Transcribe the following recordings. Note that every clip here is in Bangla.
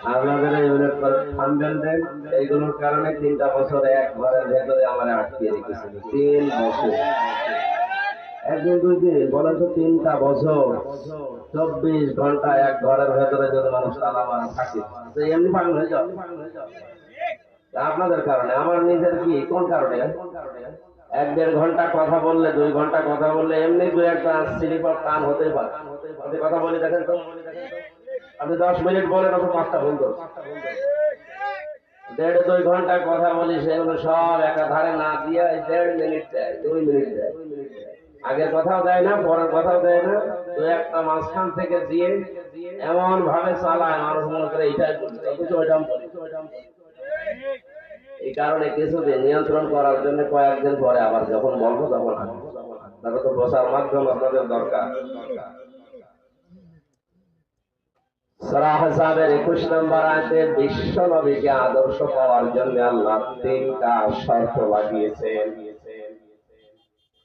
আপনাদের এই থামবেন দেন, এইগুলোর কারণে 3টা বছর এক ঘরের ভেতরে আমার আটকে রেখেছিল। 3 বছর, একদিন দুই দিন বলেন তো, 3টা বছর 24 ঘন্টা এক ঘরের ভেতরে যদি মানুষ তালা মারা থাকে, তো এমনি পাগল হয়ে যাও। আপনাদের কারণে, আমার নিজের কি কোন কারণে? 1-1.5 ঘন্টা কথা বললে, 2 ঘন্টা কথা বললে এমনি দু একটা স্লিপ অফ টান হতেই পারে। আপনি কথা বলে দেখেন তো, আপনি 10 মিনিট বলেন, অত 5টা ভুল করছেন। 1.5-2 ঘন্টা কথা বলি, সেগুলো সব একাধারে না দিয়ে 1.5 মিনিট দেয়, 2 মিনিট দেয়। আগের কথাও দেয় না, পরের কথাও দেয় না, দু একটা মাঝখান থেকে দিয়ে এমন ভাবে চালায়, মানুষ মনে করে এইটাই বলছে, অথচ ওইটাও বলি। এই কারণে কিছুদিন নিয়ন্ত্রণ করার জন্য কয়েকদিন পরে আবার যখন বলবো তখন আসবো। তারপর তো প্রচার মাধ্যম আপনাদের দরকার। সূরা আহজাবের 21 নম্বর আয়াতে বিশ্ব নবীকে আদর্শ পাওয়ার জন্য আল্লাহ 3টা শর্ত লাগিয়েছেন।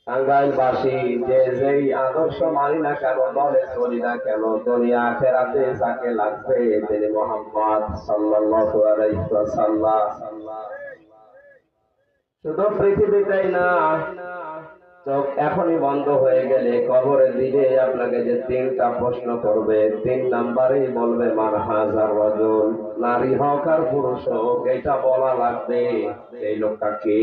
টাঙ্গাইলবাসী যে যেই আদর্শ মানি না কেন, দলে চলি না কেন, দুনিয়া আখিরাতে যাকে লাগবে তিনি মুহাম্মদ সাল্লাল্লাহু আলাইহি ওয়াসাল্লাম। শুধু পৃথিবীতেই না, চোখ এখনই বন্ধ হয়ে গেলে কবরে দিলে আপনাকে যে 3টা প্রশ্ন করবে, 3 নাম্বারেই বলবে মান হাজার রাজুল, নারী হোক আর পুরুষ হোক, এটা বলা লাগবে এই লোকটা কে।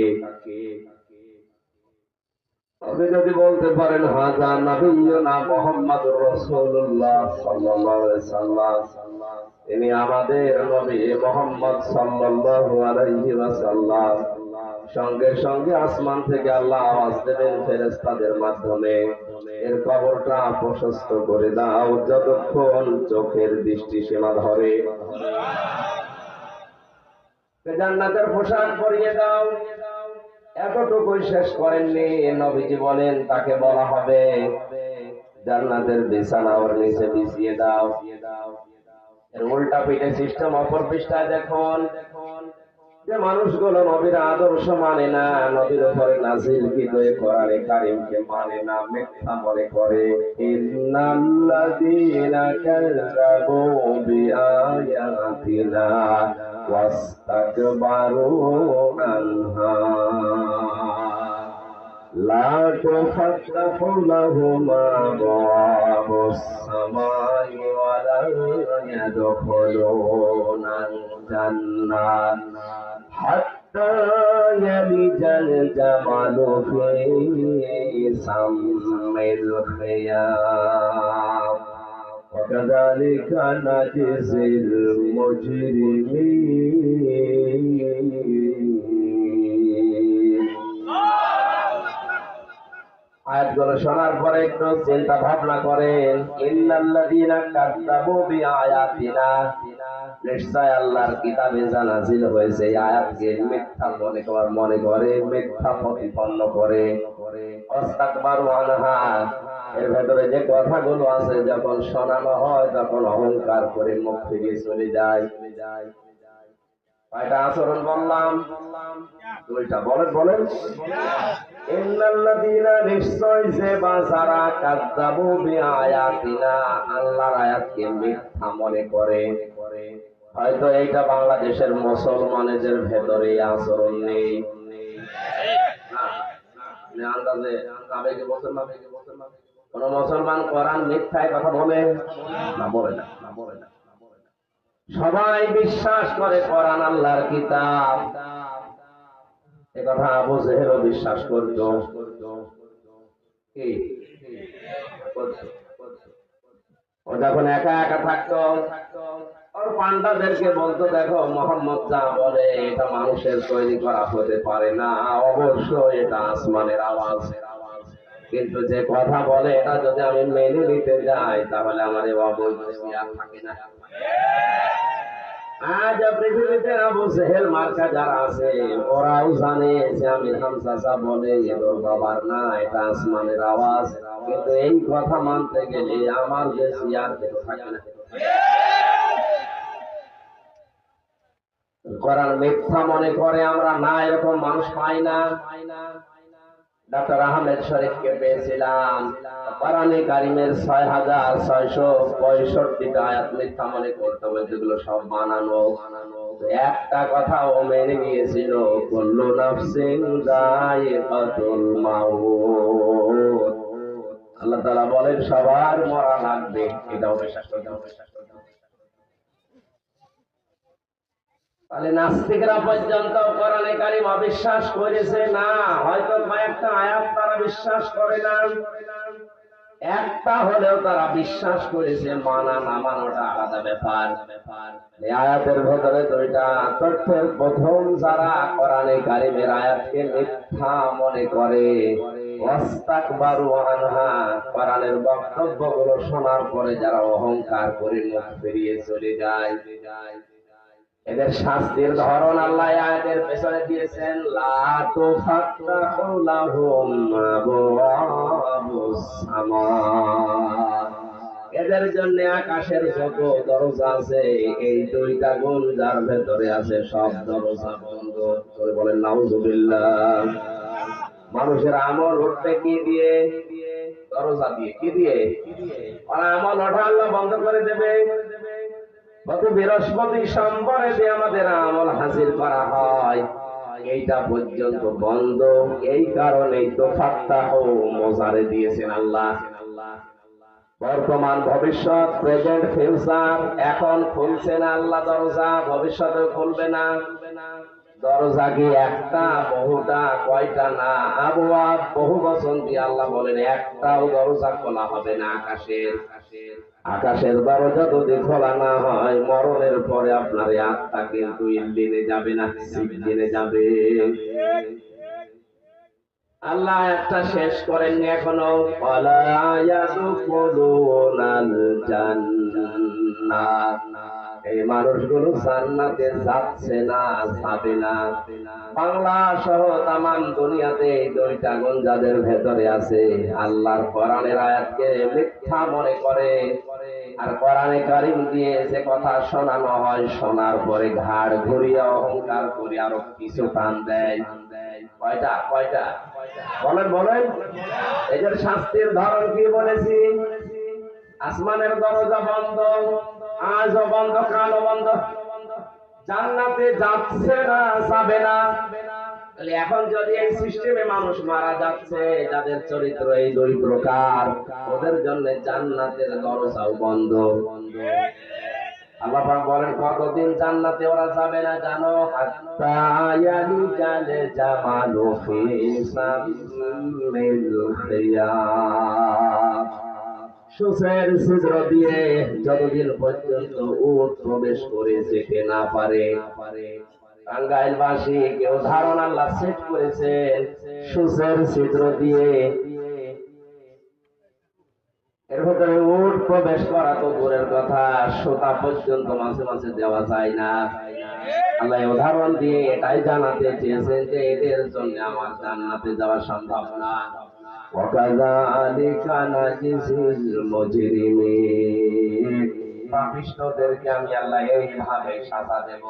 আপনি যদি বলতে পারেন হাজা নবিয়্যুনা মুহাম্মাদুর রাসূলুল্লাহ সাল্লাল্লাহু আলাইহি সাল্লাম, তিনি আমাদের নবী মুহাম্মদ সাল্লাল্লাহু আলাইহি ওয়াসাল্লাম, সঙ্গে সঙ্গে আসমান থেকে আল্লাহ আওয়াজ দেবেন ফেরেশতাদের মাধ্যমে, এর কবরটা প্রশস্ত করে দাও যতক্ষণ চোখের দৃষ্টি সীমা ধরে, জান্নাতের পোশাক পরিয়ে দাও। এতটুকুই শেষ করেননি, নবীজি বলেন তাকে বলা হবে জান্নাতের বিছানা ওর নিচে বিছিয়ে দাও। এর উল্টা পিঠে সিস্টেম, অপর পৃষ্ঠায় দেখুন যে মানুষগুলো নবীর আদর্শ মানে না, নবীর উপরে নাযিলকৃত কোরআনে কারীমকে মানে না, মিথ্যা মনে করে। ইন্নাল্লাযীনা কাযযাবু বিআয়াতিনা ওয়াস্তাকবারু আনহা লা তুফাত্তাহু লাহুম আবওয়াবুস সামাই ওয়া লা ইয়াদখুলুনাল জান্নাত হাত্তা ইয়ালিজাল জামালু ফি সাম্মিল খিয়াম ওয়া কাযালিকা নাজজিল মুজরিমিন। আয়াতগুলো শোনার পরে একটু চিন্তা ভাবনা করেন। ইন্নাল্লাযীনা কাযযাবু বিআয়াতিনা, নিশ্চয় আল্লাহর কিতাবে যা নাযিল হয়েছে এই আয়াতকে মিথ্যা মনে করে, মিথ্যা প্রতিপন্ন করে। ওয়াস্তাকবারু আনহা, এর ভেতরে যে কথাগুলো আছে যখন শোনানো হয় তখন অহংকার করে মুখ ফিরিয়ে চলে যায়। কয়টা আচরণ বললাম? 2টা। বলেন বলেন। ইন্নাল্লাযীনা, নিশ্চয় যে বা যারা কাযযাবু বিআয়াতিনা, আল্লাহর আয়াতকে মিথ্যা মনে করে। হয়তো এইটা বাংলাদেশের মুসলমানদের ভেতরে আচরণ নেই না, আন্দাজে আবেগে মুসলমান, কোন মুসলমান কোরআন মিথ্যায় কথা বলে না? বলে না, বলে না। সবাই বিশ্বাস করে কোরআন আল্লাহর কিতাব, এ কথা আবু জেহেলও বিশ্বাস করত। কি ও যখন একা একা থাকতো, ওর পান্ডাদেরকে বলতো, দেখো মোহাম্মদ যা বলে এটা মানুষের তৈরি করা হতে পারে না, অবশ্যই এটা আসমানের আওয়াজ। কিন্তু যে কথা বলে এটা যদি আমি মেনে নিতে যাই তাহলে আমার এই অবৈধ আর থাকে না। আজ পৃথিবীতে আবু জেহেল মার্কা যারা আছে ওরাও জানে যে আমি হামজা বলে এর বাবার না, এটা আসমানের আওয়াজ। কিন্তু এই কথা মানতে গেলে আমার যে সিয়ার থাকে না। কোরআন মিথ্যা মনে করে আমরা না, এরকম মানুষ পাই না। ডক্টর আহমেদ শরীফকে পেয়েছিলাম, কোরআনে কারিমের ৬,৬৬৫টা আয়াত মিথ্যা মনে করতে হবে, যেগুলো সব বানানো। একটা কথা ও মেনে নিয়েছিল, কুল্লু নাফসিন যায়িকাতুল মাউত। আল্লাহ তাআলা বলেন সবার মরা লাগবে, এটাও বিশ্বাস করতে হবে। তাহলে নাস্তিকরা পর্যন্ত কোরআনে কারিম অবিশ্বাস করেছে না, হয়তো কয়েকটা আয়াত তারা বিশ্বাস করে না, একটা হলেও তারা বিশ্বাস করেছে, মানা না মানাটা আলাদা ব্যাপার। এই আয়াতের ভেতরে দুইটা তথ্যের প্রথম, যারা কোরআনে কারিমের আয়াতকে মিথ্যা মনে করে, ওয়াস্তাকবারু আনহা, কোরআনের বক্তব্যগুলো শোনার পরে যারা অহংকার করে মুখ ফিরিয়ে চলে যায়, এদের শাস্তির ধরন আল্লাহ আয়াতের পেছনে দিয়েছেন। লা তুফাত্তাহু লাহুম আবওয়াবুস সামা, এদের জন্য আকাশের যত দরজা আছে, এই দুইটা গুণ যার ভেতরে আছে, সব দরজা বন্ধ করে। বলেন নাউজুবিল্লাহ। মানুষের আমল উঠবে কি দিয়ে? দরজা দিয়ে। কি দিয়ে? আর আমল ওঠা আল্লাহ বন্ধ করে দেবে। গত বৃহস্পতি সোমবারে যে আমাদের আমল হাজির করা হয়, এইটা পর্যন্ত বন্ধ। এই কারণেই তো ফাত্তাহ মোজারে দিয়েছেন আল্লাহ। বর্তমান, ভবিষ্যৎ, প্রেজেন্ট, ফিউচার, এখন খুলছেন আল্লাহ দরজা, ভবিষ্যতে খুলবে না। দরজা কি একটা, বহুটা, কয়টা না, আবওয়া বহু বচন দিয়ে আল্লাহ বলেন একটাও দরজা খোলা হবে না আকাশের। আকাশের দরজা যদি খোলা না হয়, মরণের পরে আপনার আত্মা কিন্তু ইল্লিনে যাবে না, সিজ্জিনে যাবে। আল্লাহ একটা শেষ করেননি এখনো। ওয়ালা ইয়াদখুলুনাল জান্নাহ, এই মানুষগুলো জান্নাতে যাচ্ছে না, যাবে না। বাংলা সহ তামাম দুনিয়াতে এই দুইটা গুণ যাদের ভেতরে আছে, আল্লাহর কোরআনের আয়াতকে মিথ্যা মনে করে, আর কোরআনে কারিম দিয়ে যে কথা শোনানো হয়, শোনার পরে ঘাড় ঘুরিয়ে অহংকার করে আরো কিছু টান দেয়। কয়টা? কয়টা? বলেন বলেন। এদের শাস্তির ধরন কি বলেছি? আসমানের দরজা বন্ধ, আজও বন্ধ, কালও বন্ধ। জান্নাতে যাচ্ছে না, যাবে না। এখন যদি এই সিস্টেমে মানুষ মারা যাচ্ছে, যাদের চরিত্র এই দুই প্রকার, ওদের জন্য জান্নাতের দরজাও বন্ধ। আল্লাহ পাক বলেন কতদিন জান্নাতে ওরা যাবে না জানো? হাত্তা ইয়ালিজাল জামালু ফি সামিল খিয়াম, সূচের ছিদ্র দিয়ে যতদিন পর্যন্ত উট প্রবেশ করে যেতে না পারে। টাঙ্গাইলবাসী কেউ ধারণা আল্লাহ সেট করেছেন সূচের ছিদ্র দিয়ে, এর ভেতরে উট প্রবেশ করা তো দূরের কথা, সোতা পর্যন্ত মাঝে মাঝে দেওয়া যায় না। আল্লাহ উদাহরণ দিয়ে এটাই জানাতে চেয়েছেন যে এদের জন্য আমার জান্নাতে যাওয়া সম্ভব না। ওয়াকাযালিকা নাজিজিল মুজরিমিন, পাপিষ্ঠদেরকে আমি আল্লাহ এইভাবে সাজা দেব।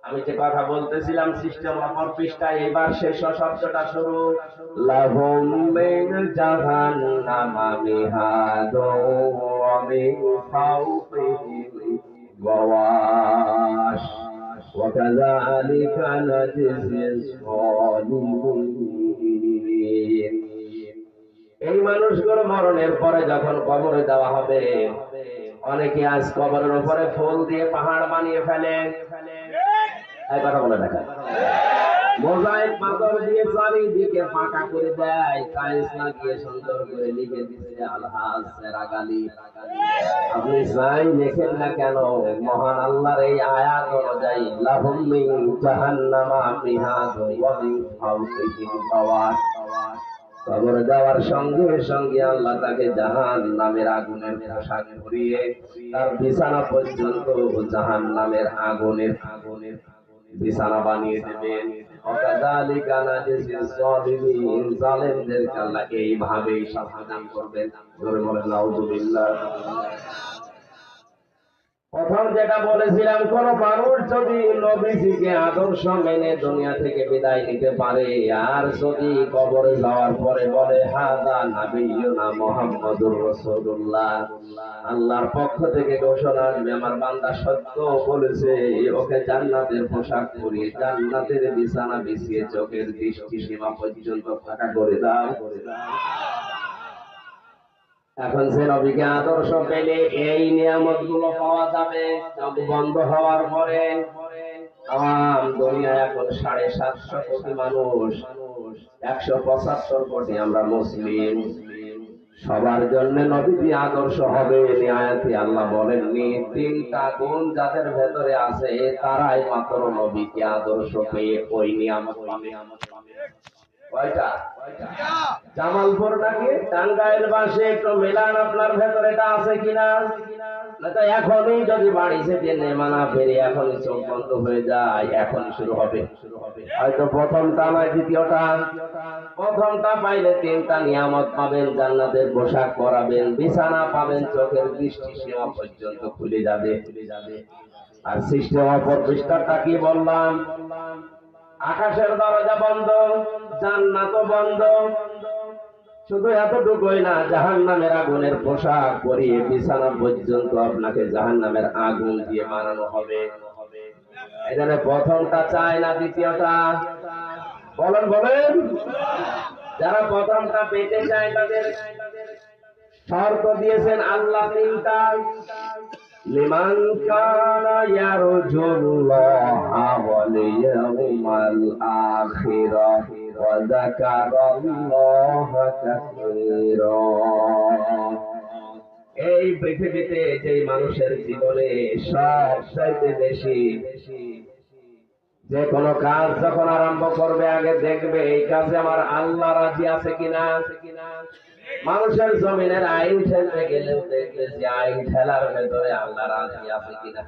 আমি যে কথা বলতেছিলাম সিস্টেম অপর পৃষ্ঠায়, এবার শেষ শব্দটা শুরু। লাহুম মিন জাহান্নামা মিহাদু ওয়া মিন ফাওকিহিম গাওয়াশ ওয়া কাযালিকা নাজিজিস যালিমিন। এই মানুষগুলো মরণের পরে যখন কবরে দেওয়া হবে, অনেকে আজ কবরের উপরে ফুল দিয়ে পাহাড় বানিয়ে ফেলে। এই কথা বলে দেখা, মোজাইক পাথর দিয়ে চারিদিকে ফাঁকা করে দেয়, টাইলস লাগিয়ে সুন্দর করে লিখে দিচ্ছে আলহাজ সেরাগালি। আপনি যাই লেখেন না কেন, মহান আল্লাহর এই আয়াত অনুযায়ী লাহুম মিন জাহান্নামা মিহাদু ওয়া মিন ফাওকিহিম গাওয়াশ, কবরে যাওয়ার সঙ্গে সঙ্গে আল্লাহ তাকে জাহান্নামের আগুনের পোশাক পরিয়ে তার বিছানা পর্যন্ত জাহান্নামের আগুনের বিছানা বানিয়ে দেবেন। ওয়াকাযালিকা নাজিজিজ যালিমিন, জালেমদেরকে আল্লাহ এইভাবেই শাস্তি দান করবেন। জোরে বলেন নাউজুবিল্লাহ। প্রথম যেটা বলেছিলাম, কোন মানুষ যদি নবীজিকে আদর্শ মেনে দুনিয়া থেকে বিদায় নিতে পারে, আর যদি কবরে যাওয়ার পরে বলে হাদা নাবিয়ুনা মুহাম্মাদুর রাসূলুল্লাহ, আল্লাহর পক্ষ থেকে ঘোষণা আসবে আমার বান্দা সত্য বলেছে, ওকে জান্নাতের পোশাক পরিয়ে জান্নাতের বিছানা বিছিয়ে চোখের দৃষ্টি সীমা পর্যন্ত ফাঁকা করে দাও। এখন সে নবীকে আদর্শ পেলে এই নিয়ামত গুলো পাওয়া যাবে। চোখ বন্ধ হওয়ার পরে দুনিয়া এখন 750 কোটি মানুষ, 175 কোটি আমরা মুসলিম। সবার জন্য নবীজি আদর্শ হবে। আয়াতে আল্লাহ বলেননি, 3টা গুণ যাদের ভেতরে আছে তারাই মাত্র নবীকে আদর্শ পেয়ে ওই নিয়ামত পাবে। কয়টা? জামালপুর নাকি টাঙ্গাইল বাসে একটু মেলান, আপনার ভেতরে এটা আছে কিনা? এখনই যদি বাড়ি থেকে নেমানা ফেরে এখনই চোখ বন্ধ হয়ে যায়, এখন শুরু হবে। হয়তো প্রথমটা নয়, দ্বিতীয়টা। প্রথমটা পাইলে 3টা নিয়ামত পাবেন, জান্নাতের পোশাক পরাবেন, বিছানা পাবেন, চোখের দৃষ্টি সীমা পর্যন্ত খুলে যাবে। আর সিস্টেম অপর পৃষ্ঠাটা কি বললাম? আকাশের দরজা বন্ধ, জান্নাতও বন্ধ। শুধু এতটুকুই না, জাহান্নামের আগুনের পোশাক পরিয়ে বিছানা পর্যন্ত আপনাকে জাহান্নামের আগুন দিয়ে মারানো হবে। এখানে প্রথমটা চায় না, দ্বিতীয়টা? বলেন বলেন। যারা প্রথমটা পেতে চায় তাদের শর্ত দিয়েছেন আল্লাহ 3টা। লিমান কানা ইয়ারজুল্লাহা ওয়াল ইয়াউমাল আখিরাহ ওয়া যাকারাল্লাহা কাসীরা। এই পৃথিবীতে যে মানুষের জীবনে সবচাইতে বেশি যে কোনো কাজ যখন আরম্ভ করবে, আগে দেখবে এই কাজে আমার আল্লাহ রাজি আছে কিনা। মানুষের জমিনের আইন ঠেলতে গেলেও দেখবে যে আইন ঠেলার ভেতরে আল্লাহ রাজি আছে কিনা।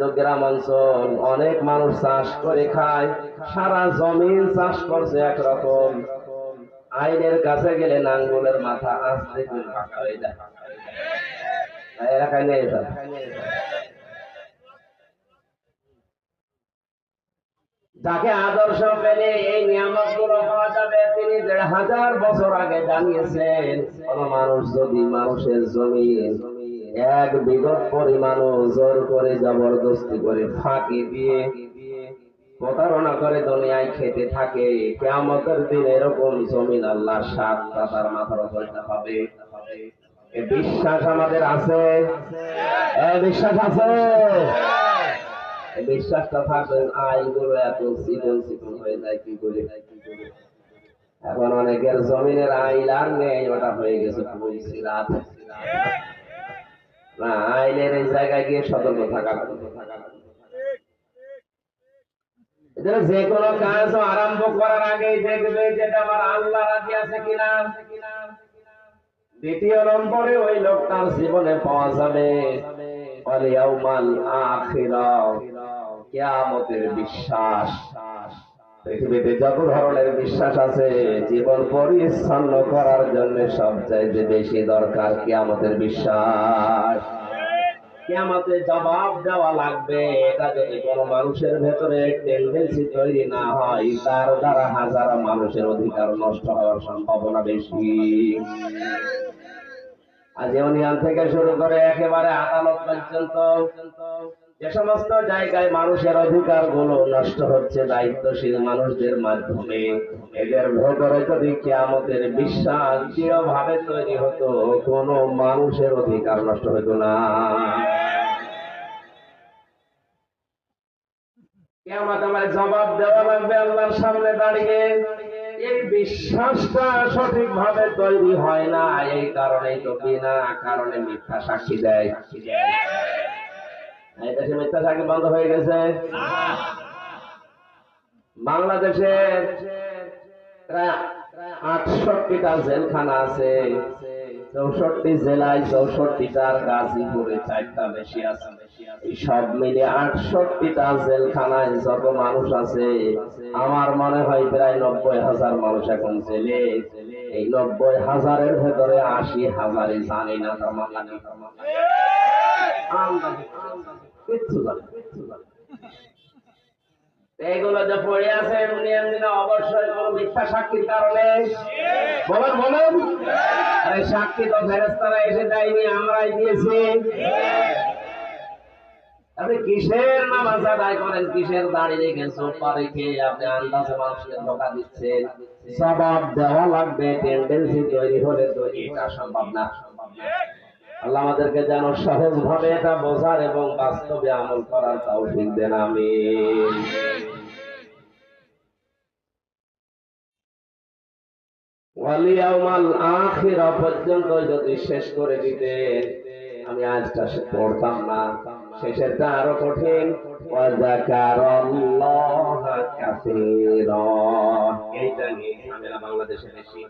তো গ্রাম অঞ্চল অনেক মানুষ চাষ করে খায়, সারা জমিন চাষ করছে একরকম, আইনের কাছে গেলে নাঙ্গলের মাথা আস্তে করে ফাঁকা হয়ে যায়। এলাকায় নেই। যাকে আদর্শ পেলে এই নিয়ামত গুলো পাওয়া যাবে, তিনি 1500 বছর আগে জানিয়েছেন, কোন মানুষ যদি মানুষের জমিন 1 বিঘত পরিমাণ জোর করে জবরদস্তি করে ফাঁকি দিয়ে প্রতারণা করে দুনিয়ায় খেতে থাকে, কিয়ামতের দিন এরকম জমিন আল্লাহ 7টা তার মাথার উপরে হবে। এই বিশ্বাস আমাদের আছে? বিশ্বাস আছে? বিশ্বাসটা থাকবে। আইনগুলো এত চিকন চিকন হয়ে যায় কি করে। এখন অনেকের জমিনের আইন আর নেই, ওটা হয়ে গেছে পুলিশিরাত। না, আইনের এই জায়গায় গিয়ে সতর্ক থাকা। যে কোনো কাজ আরম্ভ করার আগে দেখবে যেটা আমার আল্লাহ রাজি আছে কিনা। দ্বিতীয় নম্বরে ওই লোকটার জীবনে পাওয়া যাবে ওয়াল ইয়াউমাল আখিরাহ, কিয়ামতের বিশ্বাস। পৃথিবীতে যত ধরনের বিশ্বাস আছে, জীবন পরিচ্ছন্ন করার জন্য সবচাইতে বেশি দরকার কিয়ামতের বিশ্বাস। কিয়ামতে জবাব দেওয়া লাগবে। এটা যদি কোনো মানুষের ভেতরে টেন্ডেন্সি তৈরি না হয়, তার দ্বারা হাজার মানুষের অধিকার নষ্ট হওয়ার সম্ভাবনা বেশি। আজ ইউনিয়ন থেকে শুরু করে একেবারে আদালত পর্যন্ত যে সমস্ত জায়গায় মানুষের অধিকার গুলো নষ্ট হচ্ছে দায়িত্বশীল মানুষদের মাধ্যমে, এদের ভেতরে যদি কিয়ামতের বিশ্বাস দৃঢ়ভাবে তৈরি হতো, কোন মানুষের অধিকার নষ্ট হতো না। কিয়ামত আমার জবাব দেওয়া লাগবে আল্লাহর সামনে দাঁড়িয়ে। এই বিশ্বাসটা সঠিকভাবে তৈরি হয় না, এই কারণেই তো বিনা কারণে মিথ্যা সাক্ষী দেয়। এই দেশে মিথ্যা সাক্ষী বন্ধ হয়ে গেছে। বাংলাদেশে প্রায় 68টা জেলখানা আছে, 64 জেলায় 64টার, গাজীপুরে 4টা বেশি আছে। সব মিলে 68টা জেলখানায় যত মানুষ আছে, আমার মনে হয় প্রায় 90,000 মানুষ এখন জেলে। এই 90,000-এর ভেতরে 80,000-ই জানে না তার মামলা নেই। কিচ্ছু জানে না। এইগুলো যে পড়ে আছে অবশ্যই কোন মিথ্যা সাক্ষীর কারণে। বলেন বলেন, আরে সাক্ষী তো ফেরেশতারা এসে দেয়নি, আমরাই দিয়েছি। আপনি কিসের নামাজ আদায় করেন, কিসের দাঁড়িয়ে রেখে সোফা রেখে আপনি আন্দাজে মানুষকে ধোকা দিচ্ছেন? জবাব দেওয়া লাগবে, টেন্ডেন্সি তৈরি হলে তো এটা সম্ভব না। আল্লাহ আমাদেরকে যেন সহজ ভাবে এটা বোঝার এবং বাস্তবে আমল করার তৌফিক দেন, আমিন। ওয়ালিয়াউমাল আখিরা পর্যন্ত যদি শেষ করে দিতেন, আমি আজটা পড়তাম না। শেষেরটা আরো কঠিন। ওয়াযাকারাল্লাহা কাসীরা, এইটা নিয়ে ঝামেলা বাংলাদেশে বেশি।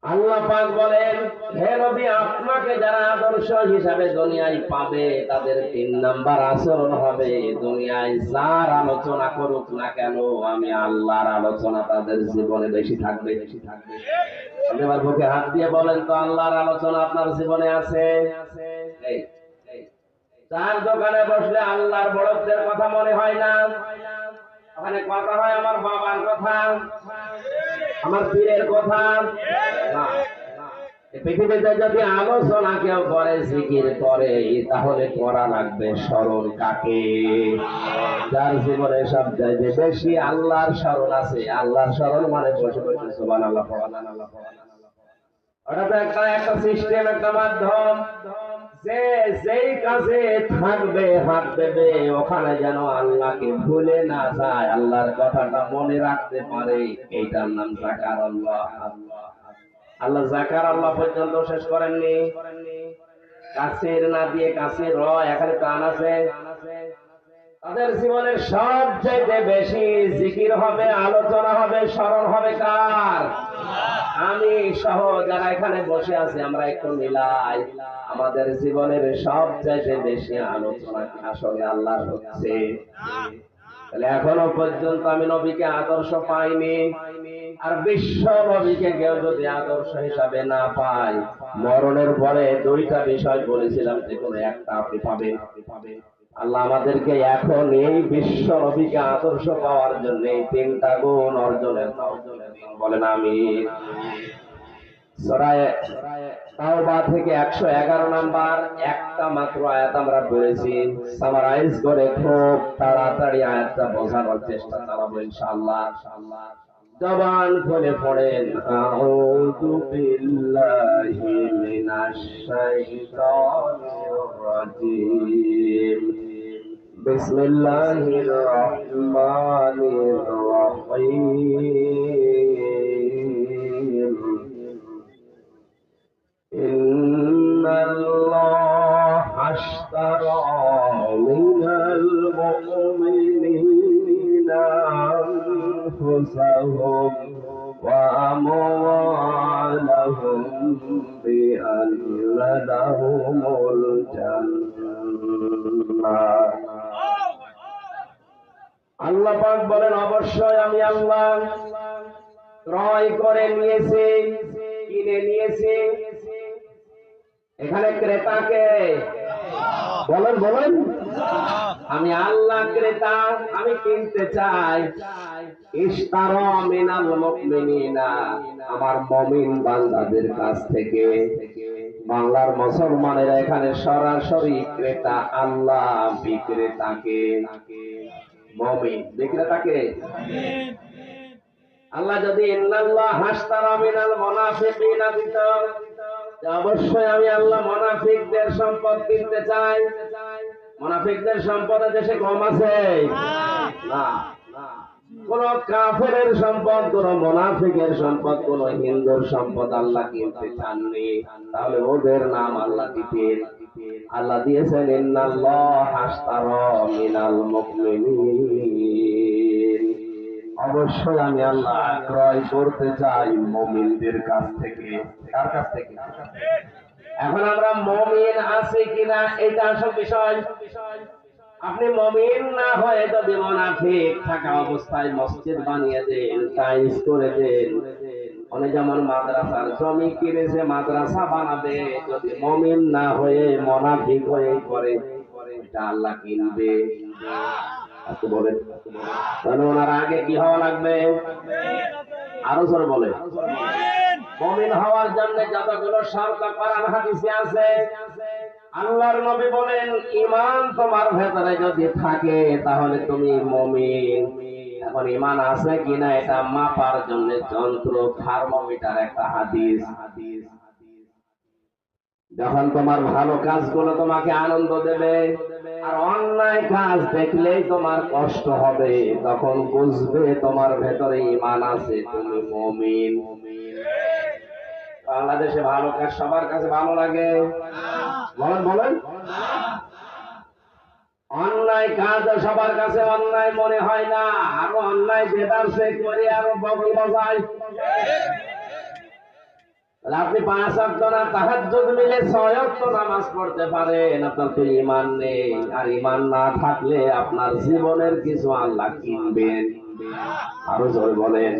আল্লাহ পাক বলেন, হে নবী, আপনাকে যারা আদর্শ হিসাবে দুনিয়ায় পাবে তাদের 3 নাম্বার আচরণ হবে, দুনিয়ায় যার আলোচনা করুক না কেন আমি আল্লাহর আলোচনা তাদের জীবনে বেশি থাকবে। আপনি আমার বুকে হাত দিয়ে বলেন তো, আল্লাহর আলোচনা আপনার জীবনে আছে? চার দোকানে বসলে আল্লাহর বড়ত্বের কথা মনে হয় না? ওখানে কথা হয় আমার বাবার কথা, আমার পীরের কথা না। পৃথিবীতে যদি আলোচনা কেউ করে, জিকির করে, তাহলে করা লাগবে স্মরণ কাকে? যার জীবনে সবচাইতে বেশি আল্লাহর স্মরণ আছে। আল্লাহর স্মরণ মানে বসে বসে সুবহানাল্লাহ সুবহানাল্লাহ। ওটা তো একটা সিস্টেম, একটা মাধ্যম। যে যেই কাজে থাকবে হাত দেবে, ওখানে যেন আল্লাহকে ভুলে না যায়, আল্লাহর কথাটা মনে রাখতে পারে, এইটার নাম যাকারাল্লাহ। আল্লাহ যাকারাল্লাহ পর্যন্ত শেষ করেননি। কাসির না দিয়ে কাসির র, এখানে প্রাণ আছে। তাদের জীবনের সবচেয়ে বেশি জিকির হবে, আলোচনা হবে, স্মরণ হবে কার? আমি সহ যারা এখানে বসে আছি, আমরা একটু মিলাই। আমাদের জীবনের সবচেয়ে বেশি আলোচনা আসলে আল্লাহর হচ্ছে। তাহলে এখনো পর্যন্ত আমি নবীকে আদর্শ পাইনি। আর বিশ্ব নবীকে কেউ যদি আদর্শ হিসাবে না পায়, মরণের পরে 2টা বিষয় বলেছিলাম, যে কোনো একটা আপনি পাবেন। আল্লাহ আমাদেরকে এখন এই বিশ্ব নবীকে আদর্শ পাওয়ার জন্য 3টা গুণ অর্জনের বলেন আমিন। সূরা তাওবা থেকে 111 নাম্বার একটা মাত্র আয়াত আমরা পড়েছি। সামারাইজ করে খুব তাড়াতাড়ি আয়াতটা বোঝানোর চেষ্টা করব ইনশাআল্লাহ। জবান খুলে পড়েন, আউযু বিল্লাহি মিনাশ শাইতানির রাজীম, বিসমিল্লাহির রহমানির রহিম। ইন্নাল্লাহা আশতারা মিনাল মুমিনিনা আনফুসাহুম ওয়া আমওয়ালাহুম বিআন্না লাহুমুল জান্নাহ। আল্লাহ পাক বলেন, অবশ্যই আমি আল্লাহ ক্রয় করে নিয়েছি, কিনে নিয়েছি। এখানে ক্রেতাকে বলেন বলেন, আমি আল্লাহ ক্রেতা, আমি কিনতে চাই। ইশতারা মিনাল মুমিনিনা, আমার মুমিন বান্দাদের কাছ থেকে। বাংলার মুসলমানেরা এখানে সরাসরি ক্রেতা, আল্লাহ বিক্রেতাকে। মুমিন বিক্রেতাকে। আল্লাহ যদি ইন্নাল্লাহা আশতারা মিনাল মুনাফিকিনা দিত, অবশ্যই আমি আল্লাহ মুনাফিকদের সম্পদ কিনতে চাই। মুনাফিকদের সম্পদ দেশে কম আছে না। কোন কাফেরের সম্পদ, কোন মুনাফিকের সম্পদ, কোন হিন্দুর সম্পদ আল্লাহ কিনতে চাননি। তাহলে ওদের নাম আল্লাহ দিতেন। আল্লাহ দিয়েছেন ইন্নাল্লাহা আশতারা মিনাল মুমিনিন, অবশ্যই আমি আল্লাহ ক্রয় করতে চাই মুমিনদের কাছ থেকে। কার কাছ থেকে? এখন আমরা মুমিন আছি কিনা এটা আসল বিষয়। আপনি মুমিন না হয়ে যদি মুনাফিক থাকা অবস্থায় মসজিদ বানিয়ে দেন, টাইলস করে দেন, অনেক যেমন মাদ্রাসার জমি কিনেছে মাদ্রাসা বানাবে, যদি মুমিন না হয়ে মুনাফিক হয়ে করে, এটা আল্লাহ কিনবে? আজকে বলেন, তাহলে ওনার আগে কি হওয়া লাগবে? আরো জোরে বলে। মুমিন হওয়ার জন্য যতগুলো শর্ত কোরআন হাদিসে আছে, আল্লাহর নবী বলেন ঈমান তোমার ভেতরে যদি থাকে তাহলে তুমি মুমিন। এখন ঈমান আছে কিনা এটা মাপার জন্য যন্ত্র থার্মোমিটার একটা হাদিস। যখন তোমার ভালো কাজগুলো তোমাকে আনন্দ দেবে আর অন্যায় কাজ দেখলেই তোমার কষ্ট হবে, তখন বুঝবে তোমার ভেতরে ঈমান আছে, তুমি মুমিন। বাংলাদেশে ভালো কাজ সবার কাছে ভালো লাগে? বলেন বলেন। অন্যায় কাজ সবার কাছে অন্যায় মনে হয় না, আরো অন্যায় যেটা করে আরো বগল বাজায়। আপনি 5 ওয়াক্ত না তাহাজ্জুদ মিলে 6 ওয়াক্ত নামাজ পড়তে পারেন, আপনার তো ঈমান নেই। আর ঈমান না থাকলে আপনার জীবনের কিছু আল্লাহ কিনবেন। আরো জোরে বলেন।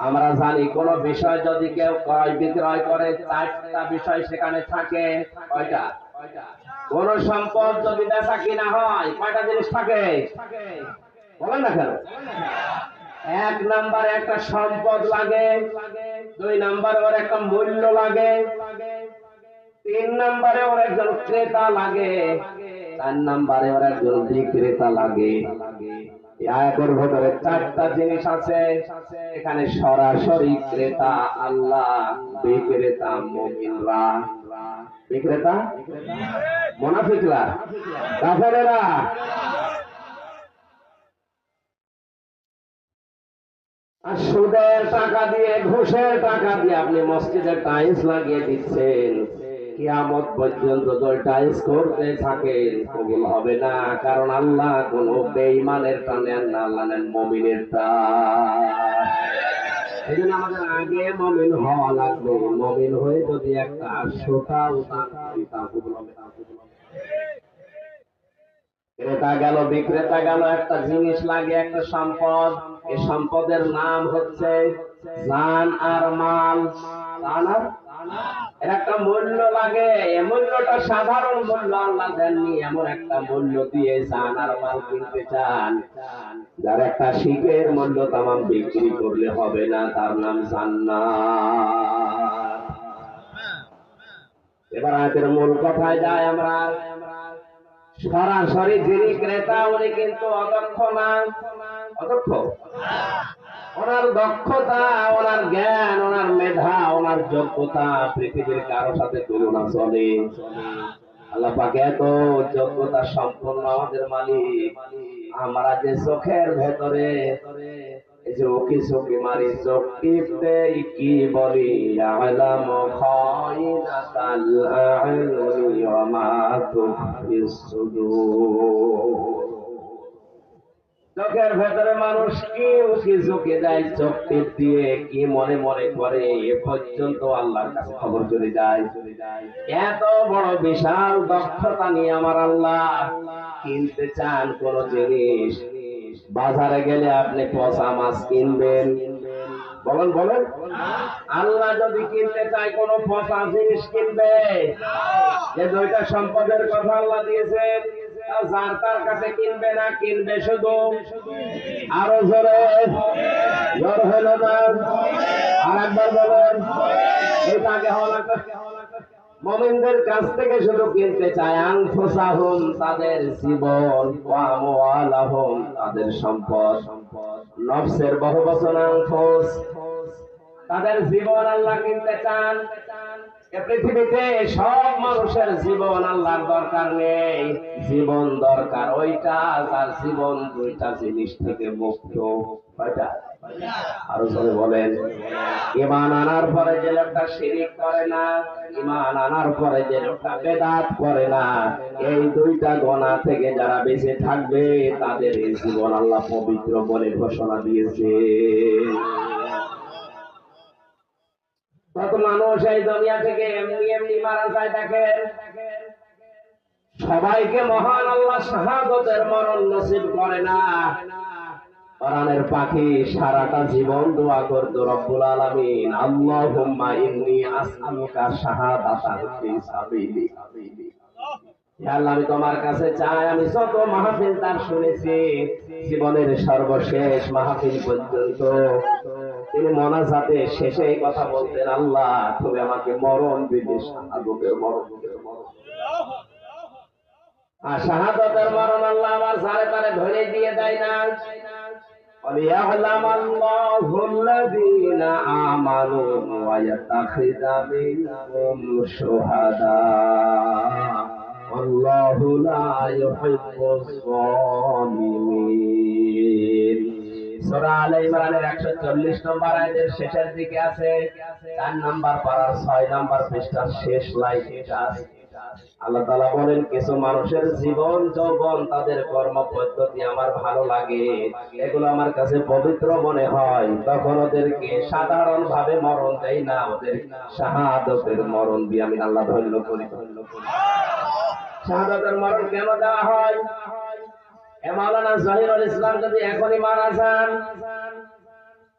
আমরা জানি কোন বিষয় যদি কেউ ক্রয় বিক্রয় করে, 4টা বিষয় সেখানে থাকে। কয়টা? কোন সম্পদ যদি বেচা কিনা হয়, কয়টা জিনিস থাকে? বলেন না কেন? 1 নম্বরে একটা সম্পদ লাগে, 2 নম্বরে ওর একটা মূল্য লাগে, 3 নম্বরে ওর একজন ক্রেতা লাগে, 4 নম্বরে ওর একজন বিক্রেতা লাগে। আয়াতের ভিতরে 4টা জিনিস আছে। এখানে সরাসরি ক্রেতা আল্লাহ, বিক্রেতা মুমিনরা। বিক্রেতা মুনাফিকরা, কাফেরেরা। আর সুদের টাকা দিয়ে, ঘুষের টাকা দিয়ে আপনি মসজিদে টাইলস লাগিয়ে দিচ্ছেন, কিয়ামত পর্যন্ত তো টাইলস করতে থাকেন, কবুল হবে না। কারণ আল্লাহ কোন বেঈমানের টানে না, আল্লাহ নেন মুমিনের টান। এই জন্য আমাদের আগে মুমিন হওয়া লাগবে। মুমিন হয়ে যদি একটা 100টা দান করি তা কবুল হবে। ক্রেতা গেল, বিক্রেতা গেল, একটা জিনিস লাগে, একটা সম্পদ। এই সম্পদের নাম হচ্ছে জান আর মাল। জান আর এর একটা মূল্য লাগে। এই মূল্যটা সাধারণ মূল্য আল্লাহ দেননি, এমন একটা মূল্য দিয়ে জান আর মাল কিনতে চান যার একটা শিখের মূল্য তামাম বিক্রি করলে হবে না, তার নাম জান্নাত। এবার আয়াতের মূল কথায় যায় আমরা। সরাসরি যিনি ক্রেতা উনি কিন্তু অদক্ষ না। অদক্ষ? ওনার দক্ষতা, ওনার জ্ঞান, ওনার মেধা, ওনার যোগ্যতা পৃথিবীর কারো সাথে তুলনা চলে। আল্লাহ পাক এত যোগ্যতা সম্পন্ন আমাদের মালিক। আমরা যে চোখের ভেতরে এই যে ওকে চোখে মারি, চোখ টিপতে কি বলি আলাম খায়নাতাল আ'য়ুনি ওয়া মা তুখফিস সুদূর। চোখের ভেতরে মানুষ কি উকি চোখে দেয়, চোখ টিপ দিয়ে কি মনে মনে করে, এ পর্যন্ত আল্লাহর কাছে খবর চলে যায়। এত বড় বিশাল দক্ষতা নিয়ে আমার আল্লাহ কিনতে চান কোন জিনিস। বাজারে গেলে আপনি পচা মাছ কিনবেন? বলেন বলেন। আল্লাহ যদি কিনতে চায় কোন পচা জিনিস কিনবে? যে 2টা সম্পদের কথা আল্লাহ দিয়েছেন, যার তার কাছে কিনবে না, কিনবে শুধু। আরো জোরে জোর হলো না? আর একবার বলেন। এটা আগে হলো। মুমিনদের কাছ থেকে শুধু কিনতে চায় আনফুসাহুম, তাদের জীবন, ওয়া আমওয়ালাহুম, তাদের সম্পদ। নফসের বহুবচন আনফুস, তাদের জীবন আল্লাহ কিনতে চান। পৃথিবীতে সব মানুষের জীবন আল্লাহর দরকার নেই, জীবন দরকার ওইটা যার জীবন 2টা জিনিস থেকে মুক্ত। কয়টা? আরো জোরে বলেন। ঈমান আনার পরে যে লোকটা শিরক করে না, ঈমান আনার পরে যে লোকটা বেদাত করে না, এই 2টা গুনাহ থেকে যারা বেঁচে থাকবে তাদের এই জীবন আল্লাহ পবিত্র বলে ঘোষণা দিয়েছে। কত মানুষ এই দুনিয়া থেকে এমনি এমনি মারা যায় দেখেন। সবাইকে মহান আল্লাহ শাহাদতের মরণ নসিব করে না। কোরআনের পাখি সারাটা জীবন দোয়া করতো রব্বুল আলামিন, আল্লাহুম্মা ইন্নী আসআলুকা শাহাদাতান ফি সাবিলিক। হে আল্লাহ, আমি তোমার কাছে চাই, আমি যত মাহফিল তার শুনেছি, জীবনের সর্বশেষ মাহফিল পর্যন্ত তিনি মোনাজাতে শেষে এই কথা বলতেন, আল্লাহ তুমি আমাকে মরণ দিবে, শাহাদতের মরণ দিবে। আর শাহাদতের মরণ আল্লাহ আমার সারে তারে ধরে দিয়ে দেয় না। وَلِيَعْلَمَ اللَّهُ الَّذِينَ آمَنُوا وَيَتَّخِذَ مِنكُمْ شُهَدَاءَ وَاللَّهُ لَا يُحِبُّ الظَّالِمِينَ। সূরা আলে ইমরানের 140 নম্বর আয়াতের শেষের দিকে আছে, 4 নম্বর পারার 6 নম্বর পৃষ্ঠার শেষ লাইন এটা আছে। আল্লাহ তাআলা বলেন, কিছু মানুষের জীবন যৌবন, তাদের কর্ম পদ্ধতি আমার ভালো লাগে, এগুলো আমার কাছে পবিত্র মনে হয়, তখন ওদেরকে সাধারণ ভাবে মরণ দেই না, ওদের শাহাদাতের মরণ দিয়ে আমি আল্লাহ ধন্য করি। শাহাদাতের মরণ কেন দেওয়া হয়? মাওলানা জহিরুল ইসলাম যদি এখনই মারা যান,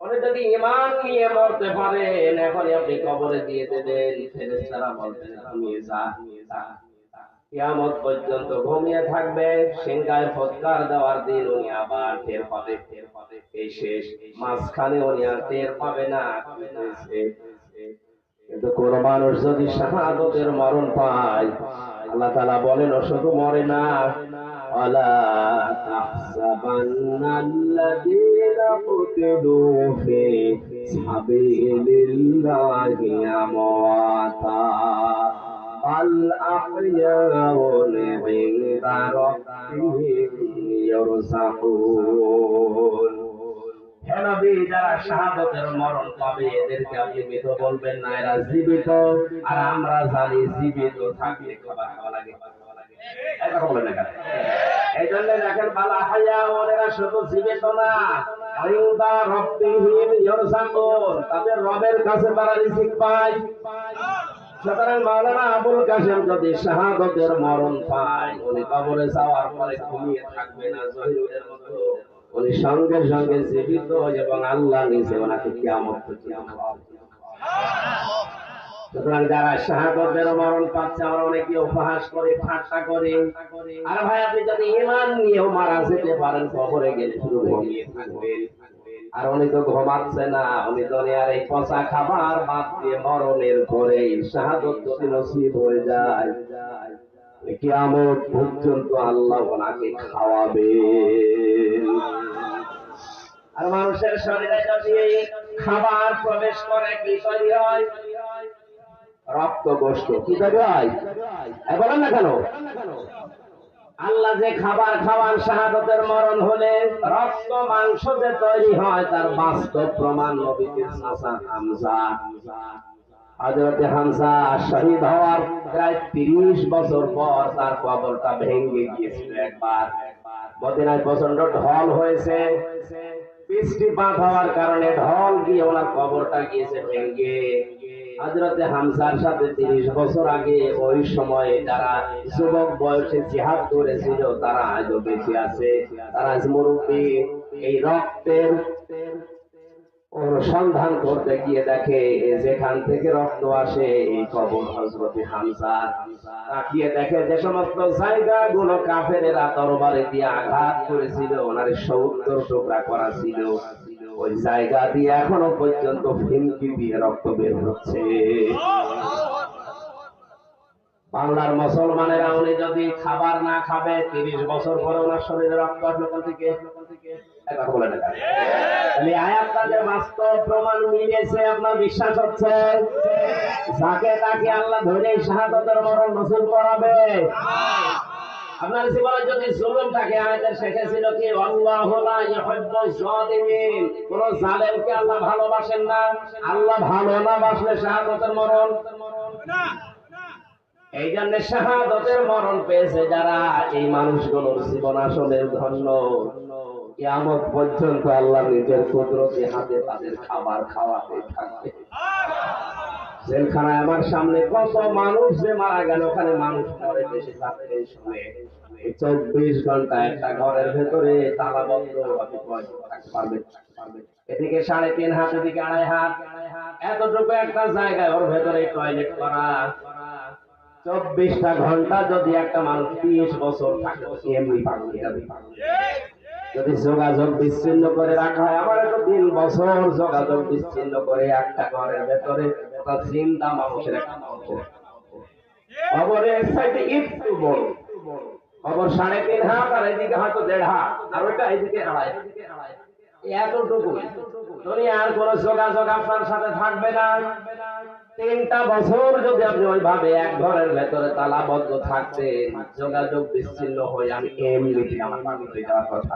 উনি যদি ঈমান নিয়ে মরতে পারেন, এখনই আপনি কবরে দিয়ে দেবেন, ফেরেশতারা বলবেন তুমি যা। কিয়ামত পর্যন্ত ঘুমিয়ে থাকবে, সিংহায় ফৎকার দেওয়ার দিন উনি আবার টের পাবে। এই শেষ মাঝখানে উনি আর টের পাবে না। কিন্তু কোন মানুষ যদি শাহাদাতের মরণ পায়, আল্লাহ তাআলা বলেন ও শুধু মরে না, ওয়ালা তাহসাবান্নাল্লাযীনা কুতিলু ফি সাবিলিল্লাহি আমওয়াতা বাল আহইয়াউন ইনদা রাব্বিহিম ইরযাকুন। হে নবী, যারা শাহাদাতের মরণ পাবে এদেরকে আপনি মৃত বলবেন না, এরা জীবিত। আর আমরা জানি জীবিত থাকলে খাবার খাওয়া লাগে, এটা বলেন না। এই জন্য দেখেন বালা হায়া, ওরা শুধু জীবিত না, ইনদা রাব্বিহিম ইরযাকুন, তাদের রবের কাছে তারা রিজিক পায়। সুতরাং মাওলানা আবুল কাসেম যদি শাহাদাতের মরণ পায়, উনি কবরে যাওয়ার পরে ঘুমিয়ে থাকবে না জহিরুলের মতো, উনি সঙ্গে সঙ্গে জীবিত এবং আল্লাহ নিজে ওনাকে কিয়ামত পর্যন্ত। সুতরাং যারা শাহাদাতের মরণ পাচ্ছে, আমরা অনেকে উপহাস করে, ঠাট্টা করে, আর ভাই আপনি যদি ঈমান নিয়েও মারা যেতে পারেন, কবরে গেলে শুধু ঘুমিয়ে থাকবেন। আর উনি তো ঘুমাচ্ছে না, উনি দুনিয়ার এই পচা খাবার বাদ দিয়ে মরণের পরে শাহাদাত যদি নসিব হয়ে যায়, কিয়ামত পর্যন্ত আল্লাহ ওনাকে খাওয়াবেন। আর মানুষের শরীরে যদি খাবার প্রবেশ করে, কি তৈরি হয়? রক্ত গোশত। কি তৈরি হয় বলেন না কেন? আল্লাহ যে খাবার খাওয়ান শাহাদাতের মরণ হলে, রক্ত মাংস যে তৈরি হয়, তার বাস্তব প্রমাণ নবীর চাচা হামজা। হযরত হামজা শহীদ হওয়ার প্রায় 30 বছর পর তার কবরটা ভেঙে গিয়েছিল একবার। মদিনায় প্রচন্ড ঢল হয়েছে, বৃষ্টিপাত হওয়ার কারণে ঢল গিয়ে ওনার কবরটা গিয়েছে ভেঙে। হযরত হামজার সাথে 30 বছর আগে ওই সময়ে যারা যুবক বয়সে জিহাদ করেছিল, তারা আজও বেঁচে আছে, তারা আজ মুরব্বী। এই রক্তের অনুসন্ধান করতে গিয়ে দেখে যেখান থেকে রক্ত আসে এই কবর হযরত হামজা। তাকিয়ে দেখে যে সমস্ত জায়গাগুলো কাফেরেরা তরবারি দিয়ে আঘাত করেছিল, ওনার 70 টুকরা করা ছিল, ওই জায়গা দিয়ে এখনো পর্যন্ত ফিনকি দিয়ে রক্ত বের হচ্ছে। বাংলার মুসলমানেরা উনি যদি খাবার না খাবে, 30 বছর পরে ওনার শরীরে রক্ত আসলো কোথা থেকে? কথা বলে না। এই আয়াতটা যে বাস্তব প্রমাণ মিলেছে, আপনার বিশ্বাস হচ্ছে? যাকে তাকে আল্লাহ ধরে শাহাদাতের মরণ নসিব করাবে। আপনার জীবনে যদি জুলুম থাকে, আয়াতের শেষে ছিল কি, আল্লাহু লা ইউহিব্বুজ জালিমিন, কোন জালেমকে আল্লাহ ভালোবাসেন না। আল্লাহ ভালো না বাসলে শাহাদাতের মরণ না। এই জন্য শাহাদাতের মরণ পেয়েছে যারা, এই মানুষগুলোর জীবন আসলে ধন্য। কিয়ামত পর্যন্ত আল্লাহ নিজের কুদরতি হাতে তাদের খাবার খাওয়াতে থাকবে। জেলখানায় আমার সামনে কত মানুষ যে মারা গেল, ওখানে মানুষ মরে বেশি থাকতে শুনে 24 ঘন্টা একটা ঘরের ভেতরে তালাবদ্ধ, আপনি থাকতে পারবেন? এদিকে 3.5 হাত, এদিকে 2.5 হাত, এতটুকু একটা জায়গায় ওর ভেতরে টয়লেট করা। 24টা ঘন্টা যদি একটা মানুষ 30 বছর থাকে, এমনি পাগল হয়ে যাবে। যদি যোগাযোগ বিচ্ছিন্ন করে রাখা হয়, আমার তো 3 বছর যোগাযোগ বিচ্ছিন্ন করে একটা ঘরের ভেতরে একটা জিন্দা মানুষের একটা খবরের সাইডে একটু বড় খবর 3.5 হাত, আর এদিকে হয়তো 1.5 হাত, আর ওইটা এদিকে 2.5। এতটুকু দুনিয়ার কোন যোগাযোগ আপনার সাথে থাকবে না। 3টা বছর যদি আপনি ওইভাবে এক ঘরের ভেতরে তালাবদ্ধ থাকতেন, যোগাযোগ বিচ্ছিন্ন হয়ে আমি এমনিতে আমার পাগল হয়ে যাওয়ার কথা।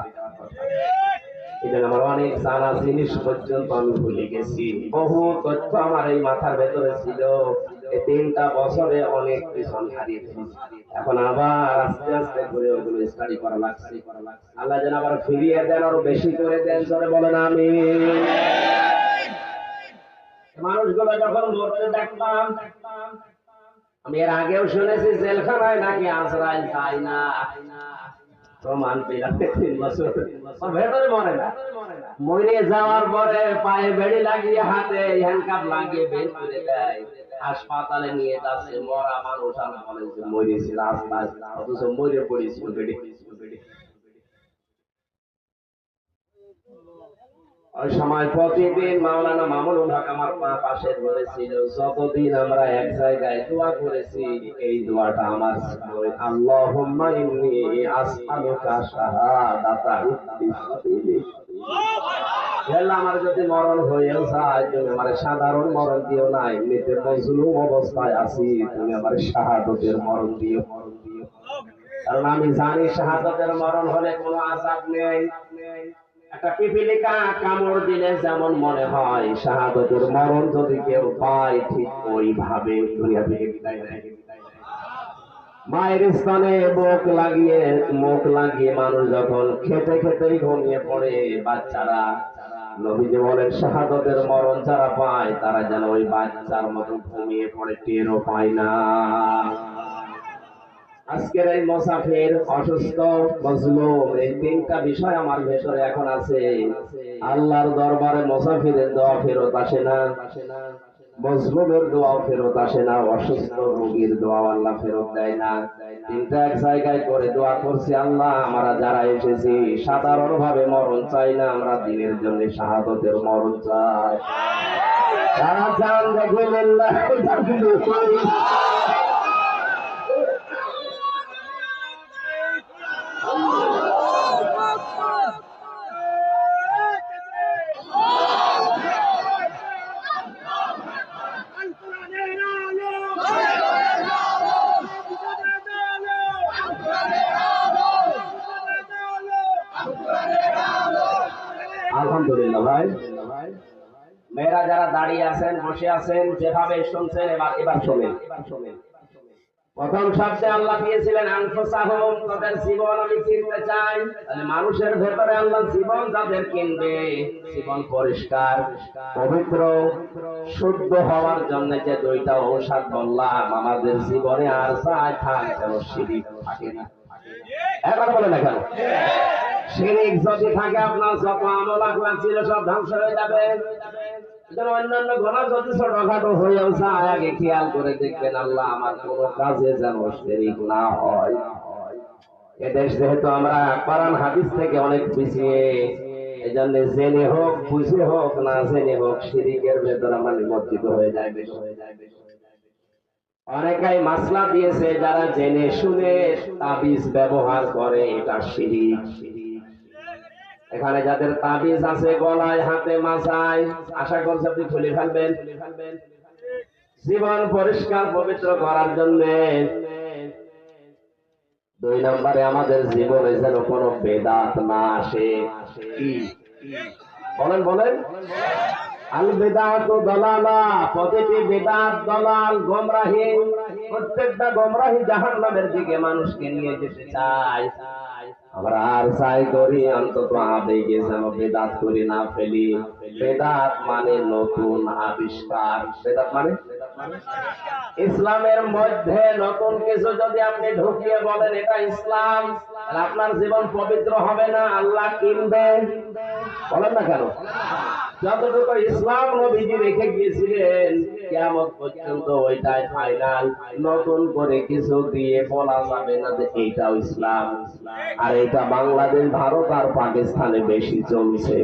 এই জন্য আমার অনেক জানা জিনিস পর্যন্ত আমি ভুলে গেছি। বহু তথ্য আমার এই মাথার ভেতরে ছিল, এই 3টা বছরে অনেক কিছু আমি হারিয়ে ফেলেছি। এখন আবার আস্তে আস্তে করে ওগুলো স্টাডি করা লাগছে। আল্লাহ যেন আবার ফিরিয়ে দেন, আরো বেশি করে দেন, জোরে বলেন আমিন। মানুষগুলো যখন মরতে দেখতাম, আমি এর আগেও শুনেছি জেলখানায় নাকি আজরাইল যায় না, প্রমাণ পেলাম 3 বছর ভেতরে মরে না। মরে যাওয়ার পরে পায়ে বেড়ি লাগিয়ে, হাতে হ্যান্ডকাপ লাগিয়ে বের করে দেয়, হাসপাতালে নিয়ে যাচ্ছে মরা মানুষ, আর বলে যে মরেছি রাস্তায়, অথচ মরে পড়েছিল বেড়ি। ওই সময় প্রতিদিন মাওলানা মামুনুল হক আমার পাশে রয়েছিল। যতদিন আমরা এক জায়গায় দোয়া করেছি, এই দোয়াটা আমার আল্লাহুম্মা ইন্নী আসআলুকা শাহাদাতা আমার যদি মরণ হয়েও যায়, তুমি আমার সাধারণ মরণ দিও না, এমনিতে মজলুম অবস্থায় আছি, তুমি আমার শাহাদতের মরণ দিও। কারণ আমি জানি শাহাদতের মরণ হলে কোনো আযাব নেই। একটা পিপিলিকা কামড় দিলে যেমন মনে হয়, শাহাদতের মরণ যদি কেউ পায়, ঠিক ওইভাবে দুনিয়া থেকে বিদায় নেয়। মায়ের স্থানে মুখ লাগিয়ে মানুষ যখন খেতে খেতেই ঘুমিয়ে পড়ে, বাচ্চারা, নবীজি বলেন শাহাদতের মরণ যারা পায়, তারা যেন ওই বাচ্চার মতো ঘুমিয়ে পড়ে, টেরও পায় না। আজকের এই মুসাফির, অসুস্থ, মজলুম, এই 3টা বিষয় আমার ভেতরে এখন আছে। আল্লাহর দরবারে মুসাফিরের দোয়া ফেরত আসে না, মজলুমের দোয়া ফেরত আসে না, অসুস্থ রোগীর দোয়া আল্লাহ ফেরত দেয় না। 3টা এক জায়গায় করে দোয়া করছি, আল্লাহ আমরা যারা এসেছি সাধারণ ভাবে মরণ চাই না, আমরা দিনের জন্য শাহাদতের মরণ চাই। তারা চান দেখবেন আলহামদুলিল্লাহ। ভাই মেয়েরা যারা দাঁড়িয়ে আছেন, বসে আছেন, যেভাবে শুনছেন, এবার শোনেন। প্রথম শব্দে আল্লাহ দিয়েছিলেন আনফুসাহুম, তাদের জীবন আমি কিনতে চাই। তাহলে মানুষের ভেতরে আল্লাহ জীবন যাদের কিনবে, জীবন পরিষ্কার পবিত্র শুদ্ধ হওয়ার জন্য যে 2টা ঔষধ বললাম, আমাদের জীবনে আর চাই থাক যেন শিরিক থাকে না। এবার বলে না কেন? শিরিক যদি থাকে, আপনার যত আমল আকলাক ছিল সব ধ্বংস হয়ে যাবে। অন্যান্য গুনাহ যদি ছোটখাটো হয়েও যায়, আগে খেয়াল করে দেখবেন আল্লাহ আমার কোন কাজে যেন শিরিক না হয়। এদেশ যেহেতু আমরা কোরআন হাদিস থেকে অনেক পিছিয়ে, এই জন্য জেনে হোক বুঝে হোক না জেনে হোক, শিরিকের ভেতর আমরা নিমজ্জিত হয়ে যায়। অনেকেই মাসলা দিয়েছে, যারা জেনে শুনে তাবিজ ব্যবহার করে, এটা শিরিক। এখানে যাদের তাবিজ আছে গলায়, হাতে, মাথায়, আশা করছি আপনি খুলে ফেলবেন জীবন পরিষ্কার পবিত্র করার জন্য। 2 নম্বরে আমাদের জীবনে যেন কোনো বেদাত না আসে। কি বলেন বলেন? আল বেদাত দালালা, প্রতিটি বেদাত দলাল, গোমরাহি। প্রত্যেকটা গোমরাহি জাহান্নামের দিকে মানুষকে নিয়ে যেতে চায়। আমরা আর চাই করি অন্তত আবেগে যেন বেদাত করে না ফেলি। বেদাত মানে নতুন আবিষ্কার। বেদাত মানে ইসলামের মধ্যে নতুন কিছু যদি আপনি ঢুকিয়ে বলেন এটা ইসলাম, তাহলে আপনার জীবন পবিত্র হবে না, আল্লাহ কিনবেন। বলেন না কেন? যতটুকু ইসলাম নবীজি রেখে গিয়েছিলেন কিয়ামত পর্যন্ত ওইটাই ফাইনাল। নতুন করে কিছু দিয়ে বলা যাবে না যে এইটাও ইসলাম। আর এটা বাংলাদেশ, ভারত আর পাকিস্তানে বেশি চলছে।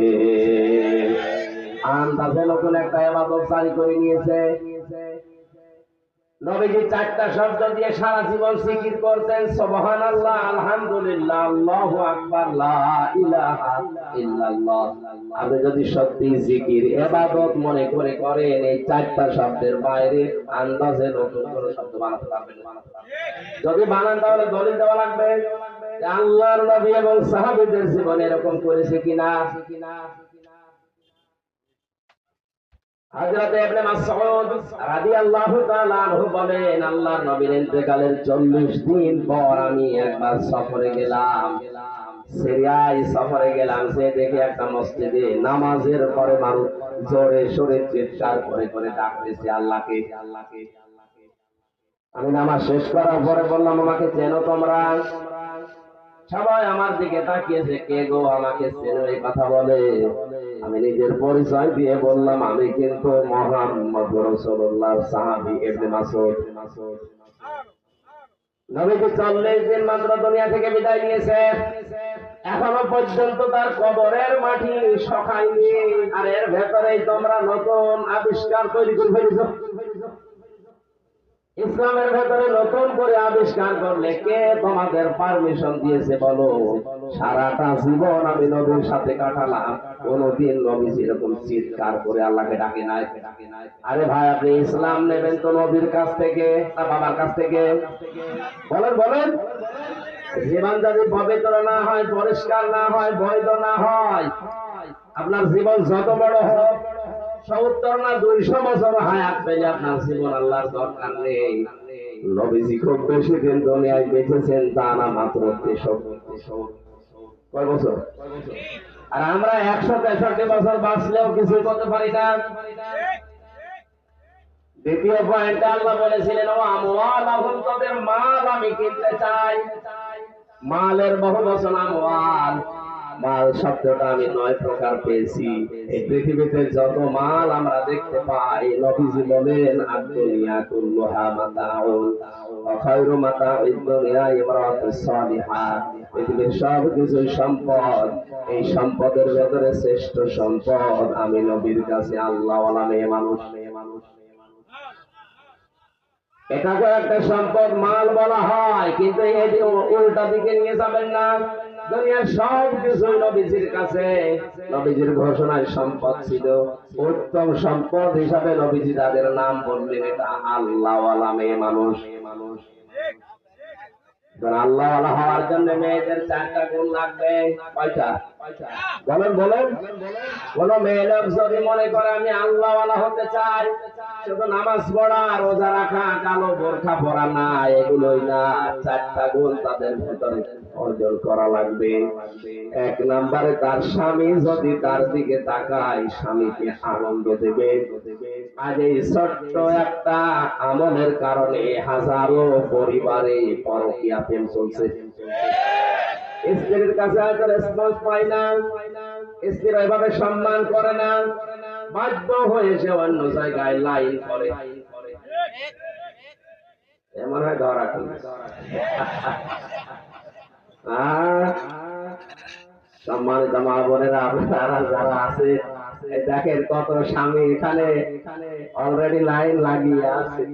আন্দাজে নতুন একটা ইবাদত জারি করে নিয়েছে। নবীজি 4টা শব্দ দিয়ে সারা জীবন জিকির করতেন, সুবহানাল্লাহ, আলহামদুলিল্লাহ, আল্লাহু আকবার, লা ইলাহা ইল্লাল্লাহ। আপনি যদি সত্যি জিকির ইবাদত মনে করে করেন, এই 4টা শব্দের বাইরে আন্দাজে নতুন কোনো শব্দ বানাতে পারবেন না। যদি বানান তাহলে দলিল দেওয়া লাগবে যে আল্লাহর নবী এবং সাহাবীদের জীবনে এরকম করেছে কিনা। হযরত ইবনে মাসউদ রাদিয়াল্লাহু তাআলা আনহু বলেন, আল্লাহর নবীর ইন্তেকালের 40 দিন পর আমি একবার সফরে গেলাম, সিরিয়ায় সফরে গেলাম। সে দেখে একটা মসজিদে নামাজের পরে মানুষ জোরে সোরে চিৎকার করে করে ডাকতেছে আল্লাহকে। আমি নামাজ শেষ করার পরে বললাম, আমাকে চেনো তোমরা? সবাই আমার দিকে তাকিয়েছে, কে গো, আমাকে চেনো? এই কথা বলে। আমি নিজের পরিচয় দিয়ে বললাম, আমি কিন্তু মুহাম্মদ রাসূলুল্লাহর সাহাবী ইবনে মাসউদ। নবীজি 40 দিন মাত্র দুনিয়া থেকে বিদায় নিয়েছে, এখনো পর্যন্ত তার কবরের মাটি শুকায়নি। আর এর ভেতরেই তোমরা নতুন আবিষ্কার তৈরি করে ফেলেছো। ইসলামের ভেতরে নতুন করে আবিষ্কার করলে কে তোমাদের পারমিশন দিয়েছে বলো? সারাটা জীবন আমি নবীর সাথে কাটালাম, কোনদিন নবী এরকম চিৎকার করে আল্লাহকে ডাকে নাই। আরে ভাই, আপনি ইসলাম নেবেন তো নবীর কাছ থেকে না বাবার কাছ থেকে? বলেন বলেন। জীবন যদি পবিত্র না হয়, পরিষ্কার না হয়, বৈধ না হয়, আপনার জীবন যত বড় হোক, 70 না 200 বছর হায়াত পেলে আপনার জীবন আল্লাহর দরকার নেই। নবীজি খুব বেশি দিন দুনিয়ায় বেঁচেছেন তা না, মাত্র 63। কয় বছর? আর আমরা 163 বছর বাঁচলেও কিছু করতে পারি না। দ্বিতীয় পয়েন্টে আল্লাহ বলেছিলেন, ও আমওয়ালাহুম, তাদের মাল আমি কিনতে চাই। মালের বহু বচন আমওয়াল। মাল শব্দটা আমি 9 প্রকার পেয়েছি। এই পৃথিবীতে যত মাল আমরা দেখতে পাই, নবীজি বলেন, আদ-দুনিয়া কুল্লুহা মাতাউন ওয়া খায়রু মাতাউদ দুনিয়া ইমরাতুস সালিহা। পৃথিবীর সব কিছু সম্পদ, এই সম্পদের ভেতরে শ্রেষ্ঠ সম্পদ আমি নবীর কাছে আল্লাহওয়ালা মেয়ে মানুষ। এটাকে একটা সম্পদ মাল বলা হয়, কিন্তু এই উল্টা দিকে নিয়ে যাবেন না। দুনিয়ার সব কিছু নবীজির কাছে, নবীজির ঘোষণায় সম্পদ ছিল। উত্তম সম্পদ হিসাবে নবীজি তাদের নাম বললেন, এটা আল্লাহওয়ালা মেয়ে মানুষ। আল্লাহওয়ালা হওয়ার জন্য মেয়েদের 4টা গুণ লাগবে। কয়টা? বলেন বলেন। কোন মেয়ে লোক যদি মনে করে আমি আল্লাহওয়ালা হতে চাই, শুধু নামাজ পড়া, রোজা রাখা, কালো বোরখা পরা না, এগুলোই না। 4টা গুণ তাদের ভিতরে অর্জন করা লাগবে। 1 নম্বরে তার স্বামী যদি তার দিকে তাকায়, স্বামীকে আনন্দ দেবে। আজ এই ছোট্ট একটা আমলের কারণে হাজারো পরিবারে পরকীয়া প্রেম চলছে। স্ত্রীর কাছে হয়তো রেসপন্স পায় না, স্ত্রীর এভাবে সম্মান করে না, বাধ্য হয়েছে অন্য জায়গায় লাইন করে। এমন হয় ধরা কি? সম্মানিত মা বোনেরা, আপনারা যারা আছে, দেখেন কত স্বামী এখানে অলরেডি লাইন লাগিয়ে আছে।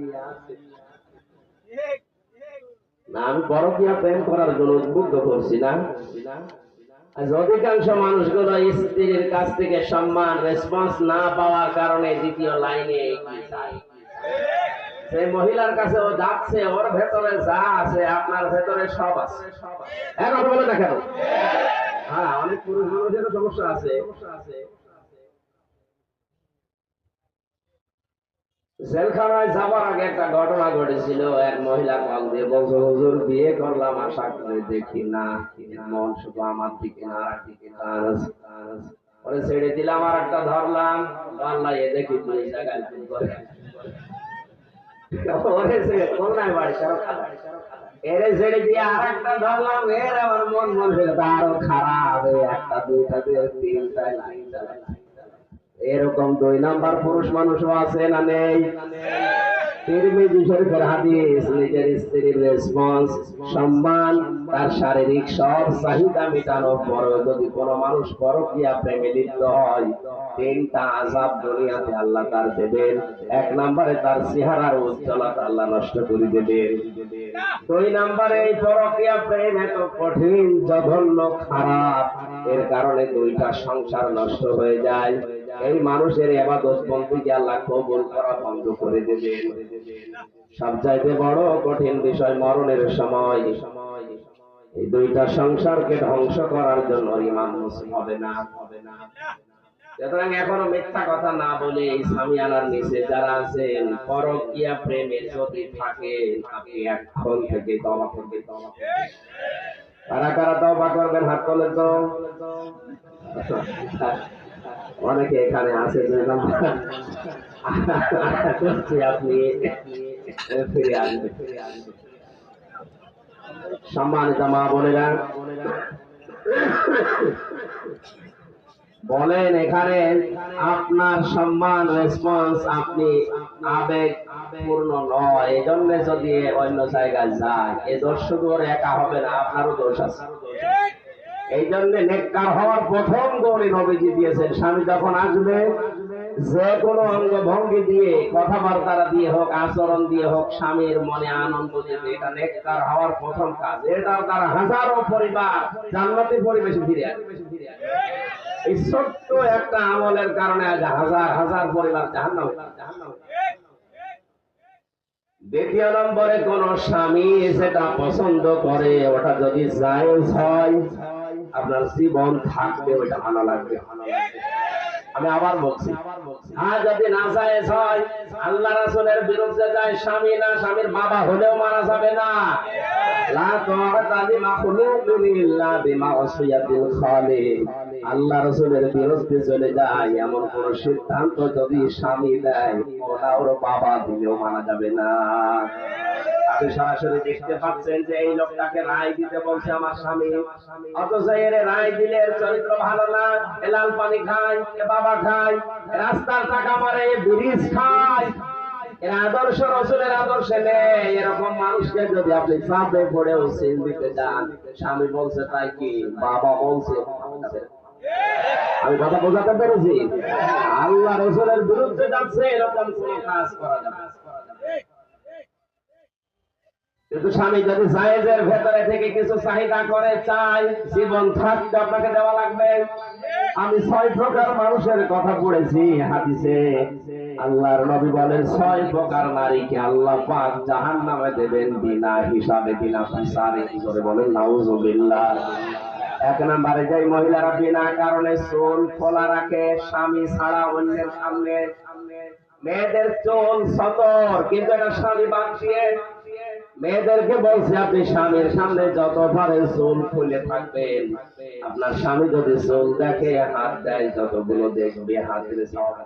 না, আমি পরকীয়া প্রেম করার জন্য উদ্বুদ্ধ করছি না। অধিকাংশ মানুষগুলো স্ত্রীর কাছ থেকে সম্মান, রেসপন্স না পাওয়ার কারণে দ্বিতীয় লাইনে এগিয়ে যায়। সেই মহিলার কাছে ও যাচ্ছে, ওর ভেতরে যা আছে আপনার ভেতরে সব আছে। এখন বলে না কেন? হ্যাঁ, অনেক পুরুষ মানুষেরও সমস্যা আছে। জেলখানায় যাবার আগে একটা ঘটনা ঘটেছিল। এক মহিলা কল দিয়ে বলছে, হুজুর বিয়ে করলাম, আশা করে দেখি না, মন শুধু আমার দিকে না, আর দিকে পরে ছেড়ে দিলাম, আর একটা ধরলাম, আল্লাহ এ দেখি 2 জায়গায় ভুল করে। এরে ছেড়ে দিয়ে আর একটা ধরলাম, এর আমার মন বলছে আরো খারাপ, একটা দুইটা দিয়ে তিনটা এরকম 2 নাম্বার পুরুষ মানুষও আছে না নেই? তিরমিজি শরীফের হাদিস, নিজের স্ত্রীর রেসপন্স, সম্মান, তার শারীরিক সব চাহিদা মেটানোর পরেও যদি কোনো মানুষ পরকীয়া প্রেমে লিপ্ত হয়, 3টা আযাব দুনিয়াতে আল্লাহ তার দেবেন। 1 নম্বরে তার চেহারার উজ্জ্বলতা আল্লাহ নষ্ট করে দেবেন। 2 নম্বরে এই পরকীয়া প্রেম এত কঠিন, জঘন্য, খারাপ, এর কারণে 2টা সংসার নষ্ট হয়ে যায়। এই মানুষের ইবাদত বন্দেগী আল্লাহ কবুল করা বন্ধ করে দেবেন। সবচাইতে বড় কঠিন বিষয় মরণের সময় এই 2টা সংসারকে ধ্বংস করার জন্য ইমান মুসলিম হবে না। সুতরাং এখনো মিথ্যা কথা না বলে এই সামিয়ানার নিচে যারা আছেন, পরকীয়া প্রেমে যদি থাকে, আপনি এখন থেকে তওবা করবেন। কারা কারা তওবা করবেন হাত তোলেন তো। অনেকে এখানে আছে 2 নম্বর, আপনি ফিরে আসবেন। সম্মানিত মা বোনেরা, বলেন এখানে আপনার সম্মান, রেসপন্স, আপনি আবেগ পূর্ণ নয়, এই জন্য যদি অন্য জায়গায় যায়, এ দোষ শুধু ওর একা হবে না, আপনারও দোষ আছে। এই জন্য নেককার হওয়ার প্রথম গৌরী নবীজি দিয়েছেন, স্বামী যখন আসবে যে কোনো অঙ্গ ভঙ্গি দিয়ে, কথাবার্তা দিয়ে হোক, আচরণ দিয়ে হোক, স্বামীর মনে আনন্দ দেবে, এটা নেককার হওয়ার প্রথম কাজ। এটাও তার হাজারো পরিবার জান্নাতি পরিবেশে ফিরে আসবে। এই ছোট্ট একটা আমলের কারণে আজ হাজার হাজার পরিবার জাহান্নামে। 2 নম্বরে কোন স্বামী যেটা পছন্দ করে ওটা যদি জায়েজ হয়, আপনার জীবন থাকবে, ওইটা ভালো লাগবে। আমি আবার বলছি, আর যদি না জায়েজ হয়, আল্লাহ রাসূলের বিরুদ্ধে যায় স্বামী, না স্বামীর বাবা হলেও মারা যাবে না। লা তাআতা লিমাখলুকিন ইল্লা বিমাসিয়াতিল খালিক। আল্লাহ রাসূলের বিরুদ্ধে চলে যায় এমন কোন সিদ্ধান্ত যদি স্বামী দেয়, ওর বাবা দিলেও মানা যাবে না। আপনি সরাসরি দেখতে পাচ্ছেন যে এই লোকটাকে রায় দিতে বলছে আমার স্বামী, অথচ এর রায় দিলে এর চরিত্র ভালো না, লাল পানি খায়, বাবা খায়, রাস্তার টাকা মারে, ব্রিজ খায়, এর আদর্শ রাসূলের আদর্শে নেই। এরকম মানুষকে যদি আপনি চাপে পড়েও সিল দিতে যান, স্বামী বলছে তাই কি, বাবা বলছে, আমি কথা বোঝাতে পেরেছি? আল্লাহ রাসূলের বিরুদ্ধে যাচ্ছে, এরকম কোন কাজ করা যাবে না। কিন্তু স্বামী যদি জায়েজের ভেতরে থেকে কিছু চাহিদা করে, চাই, জীবন থাকতে আপনাকে দেওয়া লাগবে। আমি 6 প্রকার মানুষের কথা পড়েছি হাদিসে। আল্লাহর নবী বলেন 6 প্রকার নারীকে আল্লাহ পাক জাহান্নামে দেবেন বিনা হিসাবে, বিনা বিচারে। কি করে বলেন? নাউজুবিল্লাহ। 1 নম্বরে যে মহিলারা বিনা কারণে চুল খোলা রাখে স্বামী ছাড়া অন্যের সামনে, মেয়েদের চুল সতর, কিন্তু এটা স্বামী বাদ দিয়ে মেয়েদেরকে বলছে আপনি স্বামীর সামনে যত পারে চুল খুলে থাকবেন। আপনার স্বামী যদি চুল দেখে, হাত দেয়, যতগুলো দেখবে হাত দিলে সওয়াব।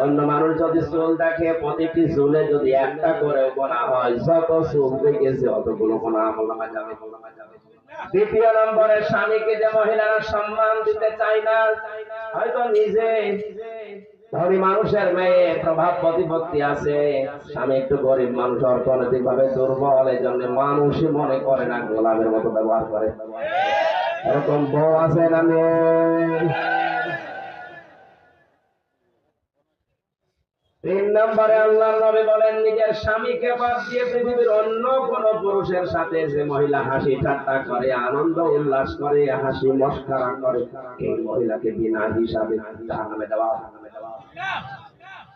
অন্য মানুষ যদি চুল দেখে, প্রতিটি চুলে যদি একটা করে গোনা হয়, যত চুল দেখেছে অতগুলো গোনা আমলনামায় যাবে। 2 নম্বরে স্বামীকে যে মহিলারা সম্মান দিতে চায় না, হয়তো নিজে ধনী মানুষের মেয়ে, প্রভাব প্রতিপত্তি আছে, স্বামী একটু গরিব মানুষ, অর্থনৈতিক ভাবে দুর্বল, এই জন্য মানুষই মনে করে না, গোলামের মতো ব্যবহার করে। এরকম বউ আছে না? 3 নম্বরে আল্লাহর নবী বলেন নিজের স্বামীকে বাদ দিয়ে পৃথিবীর অন্য কোন পুরুষের সাথে যে মহিলা হাসি ঠাট্টা করে, আনন্দ উল্লাস করে, হাসি মস্করা করে, এই মহিলাকে বিনা হিসাবে জাহান্নামে দেওয়া।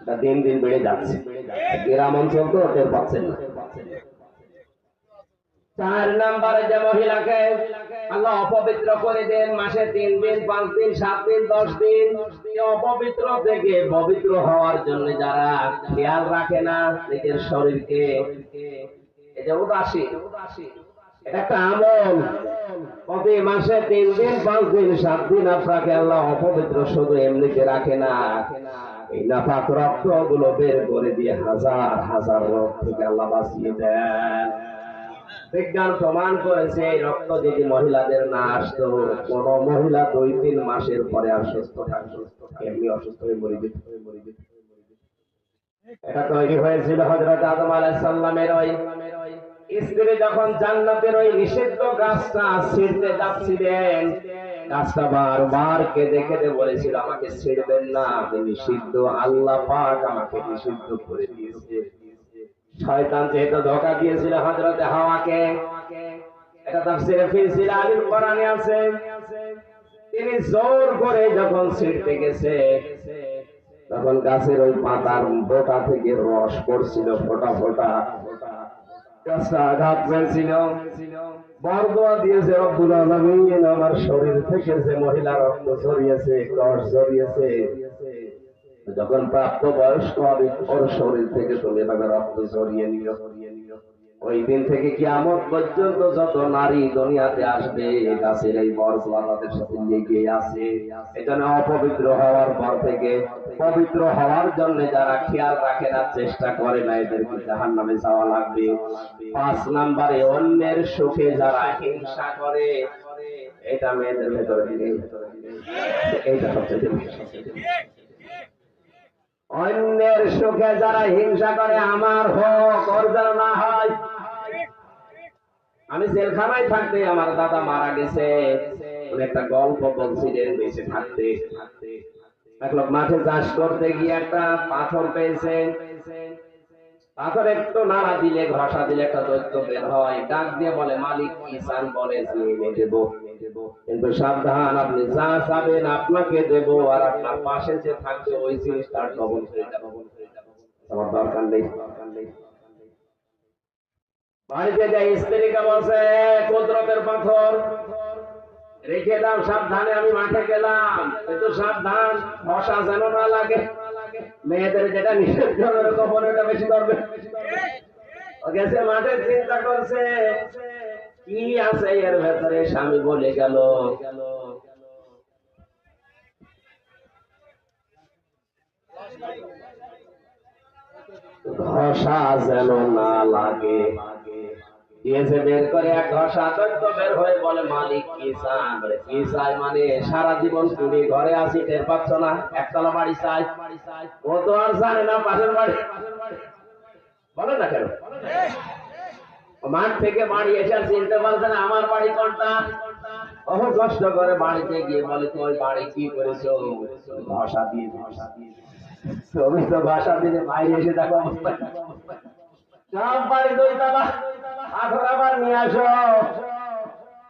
এটা দিন দিন বেড়ে যাচ্ছে, গ্রাম অঞ্চল তো টের পাচ্ছেন না। 4 নম্বরে যে মহিলাকে আল্লাহ অপবিত্র করে দেন, মাসে 3 দিন, 5 দিন, 7 দিন, 10 দিন, অপবিত্র থেকে পবিত্র হওয়ার জন্য যারা খেয়াল রাখে না নিজের শরীরকে, এটা উদাসী, এটা একটা আমল। প্রতি মাসে 3 দিন, 5 দিন, 7 দিন আপনাকে আল্লাহ অপবিত্র শুধু এমনিতে রাখে না, এই নাপাক রক্ত গুলো বের করে দিয়ে হাজার হাজার রোগ থেকে আল্লাহ বাঁচিয়ে দেন। বিজ্ঞান প্রমাণ করেছে এই রক্ত যদি মহিলাদের না আসতো, কোন মহিলা 2-3 মাসের পরে আর সুস্থ থাকতো, এমনি অসুস্থ হয়ে মরে যেত। এটা তৈরি হয়েছিল হযরত আদম আলাইহিস সালামের ওই স্ত্রী যখন জান্নাতের ওই নিষিদ্ধ গাছটা ছিঁড়তে যাচ্ছিলেন, গাছটা বারবার কেঁদে কেঁদে বলেছিল, আমাকে ছিঁড়বেন না, আমি নিষিদ্ধ, আল্লাহ পাক আমাকে নিষিদ্ধ করে দিয়েছে। শয়তান যেহেতু ধোঁকা দিয়েছিল হযরত হাওয়াকে, এটা তাফসীরে ফিল জিলালিল কোরআনে আছে, তিনি জোর করে যখন ছিঁড়তে গেছে, তখন গাছের ওই পাতার বোটা থেকে রস পড়ছিল ফোঁটা ফোঁটা, গাছটা আঘাত পেয়েছিল। বরদোয়া দিয়েছে রব্বুল আলামিন, আমার শরীর থেকে যে মহিলা রক্ত ঝরিয়েছে, রস ঝরিয়েছে, যখন প্রাপ্ত বয়স্ক হবে ওর শরীর থেকে তুমি এভাবে রক্ত ঝরিয়ে নিও। ওই দিন থেকে কিয়ামত পর্যন্ত যত নারী দুনিয়াতে আসবে, গাছের এই বরদোয়া তাদের সাথে লেগে আছে। এজন্য অপবিত্র হওয়ার পর থেকে পবিত্র হওয়ার জন্য যারা খেয়াল রাখে না, চেষ্টা করে না, এদেরকে জাহান্নামে যাওয়া লাগবে। 5 নম্বরে অন্যের সুখে যারা হিংসা করে, এটা মেয়েদের ভেতরে নেই, এইটা সবচেয়ে অন্যের সুখে যারা হিংসা করে, আমার হোক ওর যেন না হয়। আমি জেলখানায় থাকতে আমার দাদা মারা গেছে, একটা গল্প বলছিলেন, বেঁচে থাকতে এক লোক মাঠে চাষ করতে গিয়ে একটা পাথর পেয়েছে, পাথর একটু নাড়া দিলে, ঘষা দিলে একটা দৈত্য বের হয়, ডাক দিয়ে বলে, মালিক কি চান বলে, নিয়ে দেবো, কিন্তু সাবধান, আপনি যা চাবেন আপনাকে দেব, আর আপনার পাশে যে থাকবে ওই জিনিসটা ডবল হয়ে যাবে, আমার দরকার নেই। বাড়িতে যাই স্ত্রীকে বলছে, কুদরতের পাথর রেখে দাও, সাবধানে আমি মাঠে গেলাম, কিন্তু সাবধান মশা যেন না লাগে। মেয়েদের যেটা নিষেধ করবে কখন এটা বেশি করবে। ও গেছে মাঠে, চিন্তা করছে কি আছে এর ভেতরে, স্বামী বলে গেল, ঘষা যেন না লাগে। দিয়েছে বের করে এক ঘষা, দৈত্য বের হয়ে বলে, মালিক কি চান? কি চাই মানে, সারা জীবন তুমি ঘরে আসি টের পাচ্ছ না, একতলা বাড়ি চাই। ও তো আর জানে না পাশের বাড়ি, বলে না কেন, মাঠ থেকে বাড়ি এসে চিনতে পারছে না আমার বাড়ি কোনটা। বহু কষ্ট করে বাড়িতে গিয়ে বলে, তুই বাড়ি কি করেছো? ঘষা দিয়ে, তুমি তো ঘষা দিলে বাইরে এসে দেখো সব বাড়ি দৈতলা, পাথর আবার নিয়ে আসো।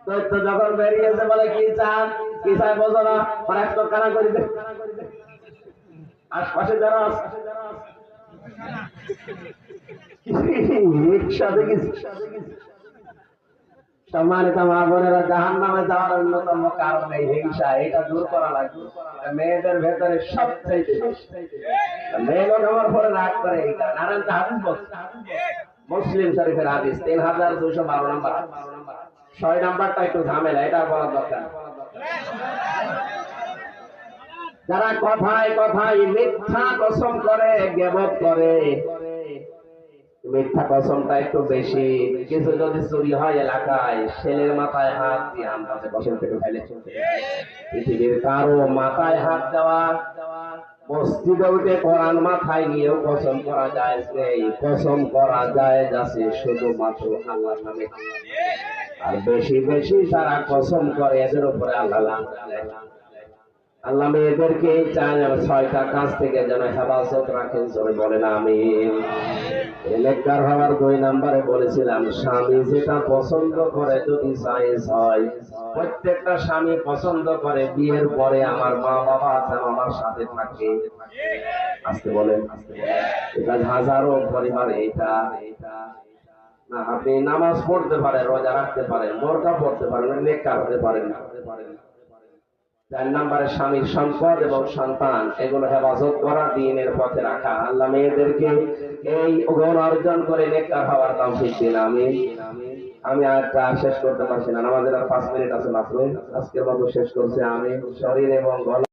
দৈত্য যখন বেরিয়েছে বলে, কি চান? কি চাই বোঝো না, আর এক কানা করে দে, আশপাশে যারা একসাথে কিছু। সম্মানিত মা বোনেরা, জাহান্নামে যাওয়ার অন্যতম কারণ এই হিংসা, এটা দূর করা লাগবে। মেয়েদের ভেতরে সবচেয়ে মেয়ে লোক আমার পরে রাগ করে, এইটা নারায়ণ হাদিস বলছে, মুসলিম শরীফের হাদিস 3212 নম্বর। 6 নাম্বারটা একটু ঝামেলা, এটা বলার দরকার। যারা কথায় কথায় মিথ্যা কসম করে, গীবত করে, মিথ্যা কসমটা একটু বেশি। কিছু যদি চুরি হয় এলাকায়, ছেলের মাথায় হাত দিয়ে আন্দাজে কসম থেকে ফেলে। পৃথিবীর কারো মাথায় হাত দেওয়া, মসজিদে উঠে কোরআন মাথায় নিয়েও কসম করা যায়, এই কসম করা যায় যাচ্ছে শুধুমাত্র আল্লাহর নামে। আর বেশি বেশি যারা কসম করে, এদের উপরে আল্লাহ লানত দেয়। আল্লাহ মেয়েদেরকে চায় 6টা কাজ থেকে যেন হেফাজত রাখেন, জোরে বলেন আমিন। নেককার হওয়ার 2 নম্বরে বলেছিলাম, স্বামী যেটা পছন্দ করে যদি জায়েজ হয়, প্রত্যেকটা স্বামী পছন্দ করে বিয়ের পরে আমার মা বাবা যেন আমার সাথে থাকে। আজকে বলেন, এটা হাজারো পরিবার, এটা না, আপনি নামাজ পড়তে পারেন, রোজা রাখতে পারেন, বোরকা পড়তে পারেন, নেককার হতে পারেন না। 4 নম্বরে স্বামীর সম্পদ এবং সন্তান, এগুলো হেফাজত করা, দ্বীনের পথে রাখা। আল্লাহ মেয়েদেরকে এই গুণ অর্জন করে নেককার হওয়ার তৌফিক দিন, আমিন। আমি আয়াতটা শেষ করতে পারছি না, আমাদের আর 5 মিনিট আছে মাত্র, আজকের মতো শেষ করছি আমি। শরীর এবং গলা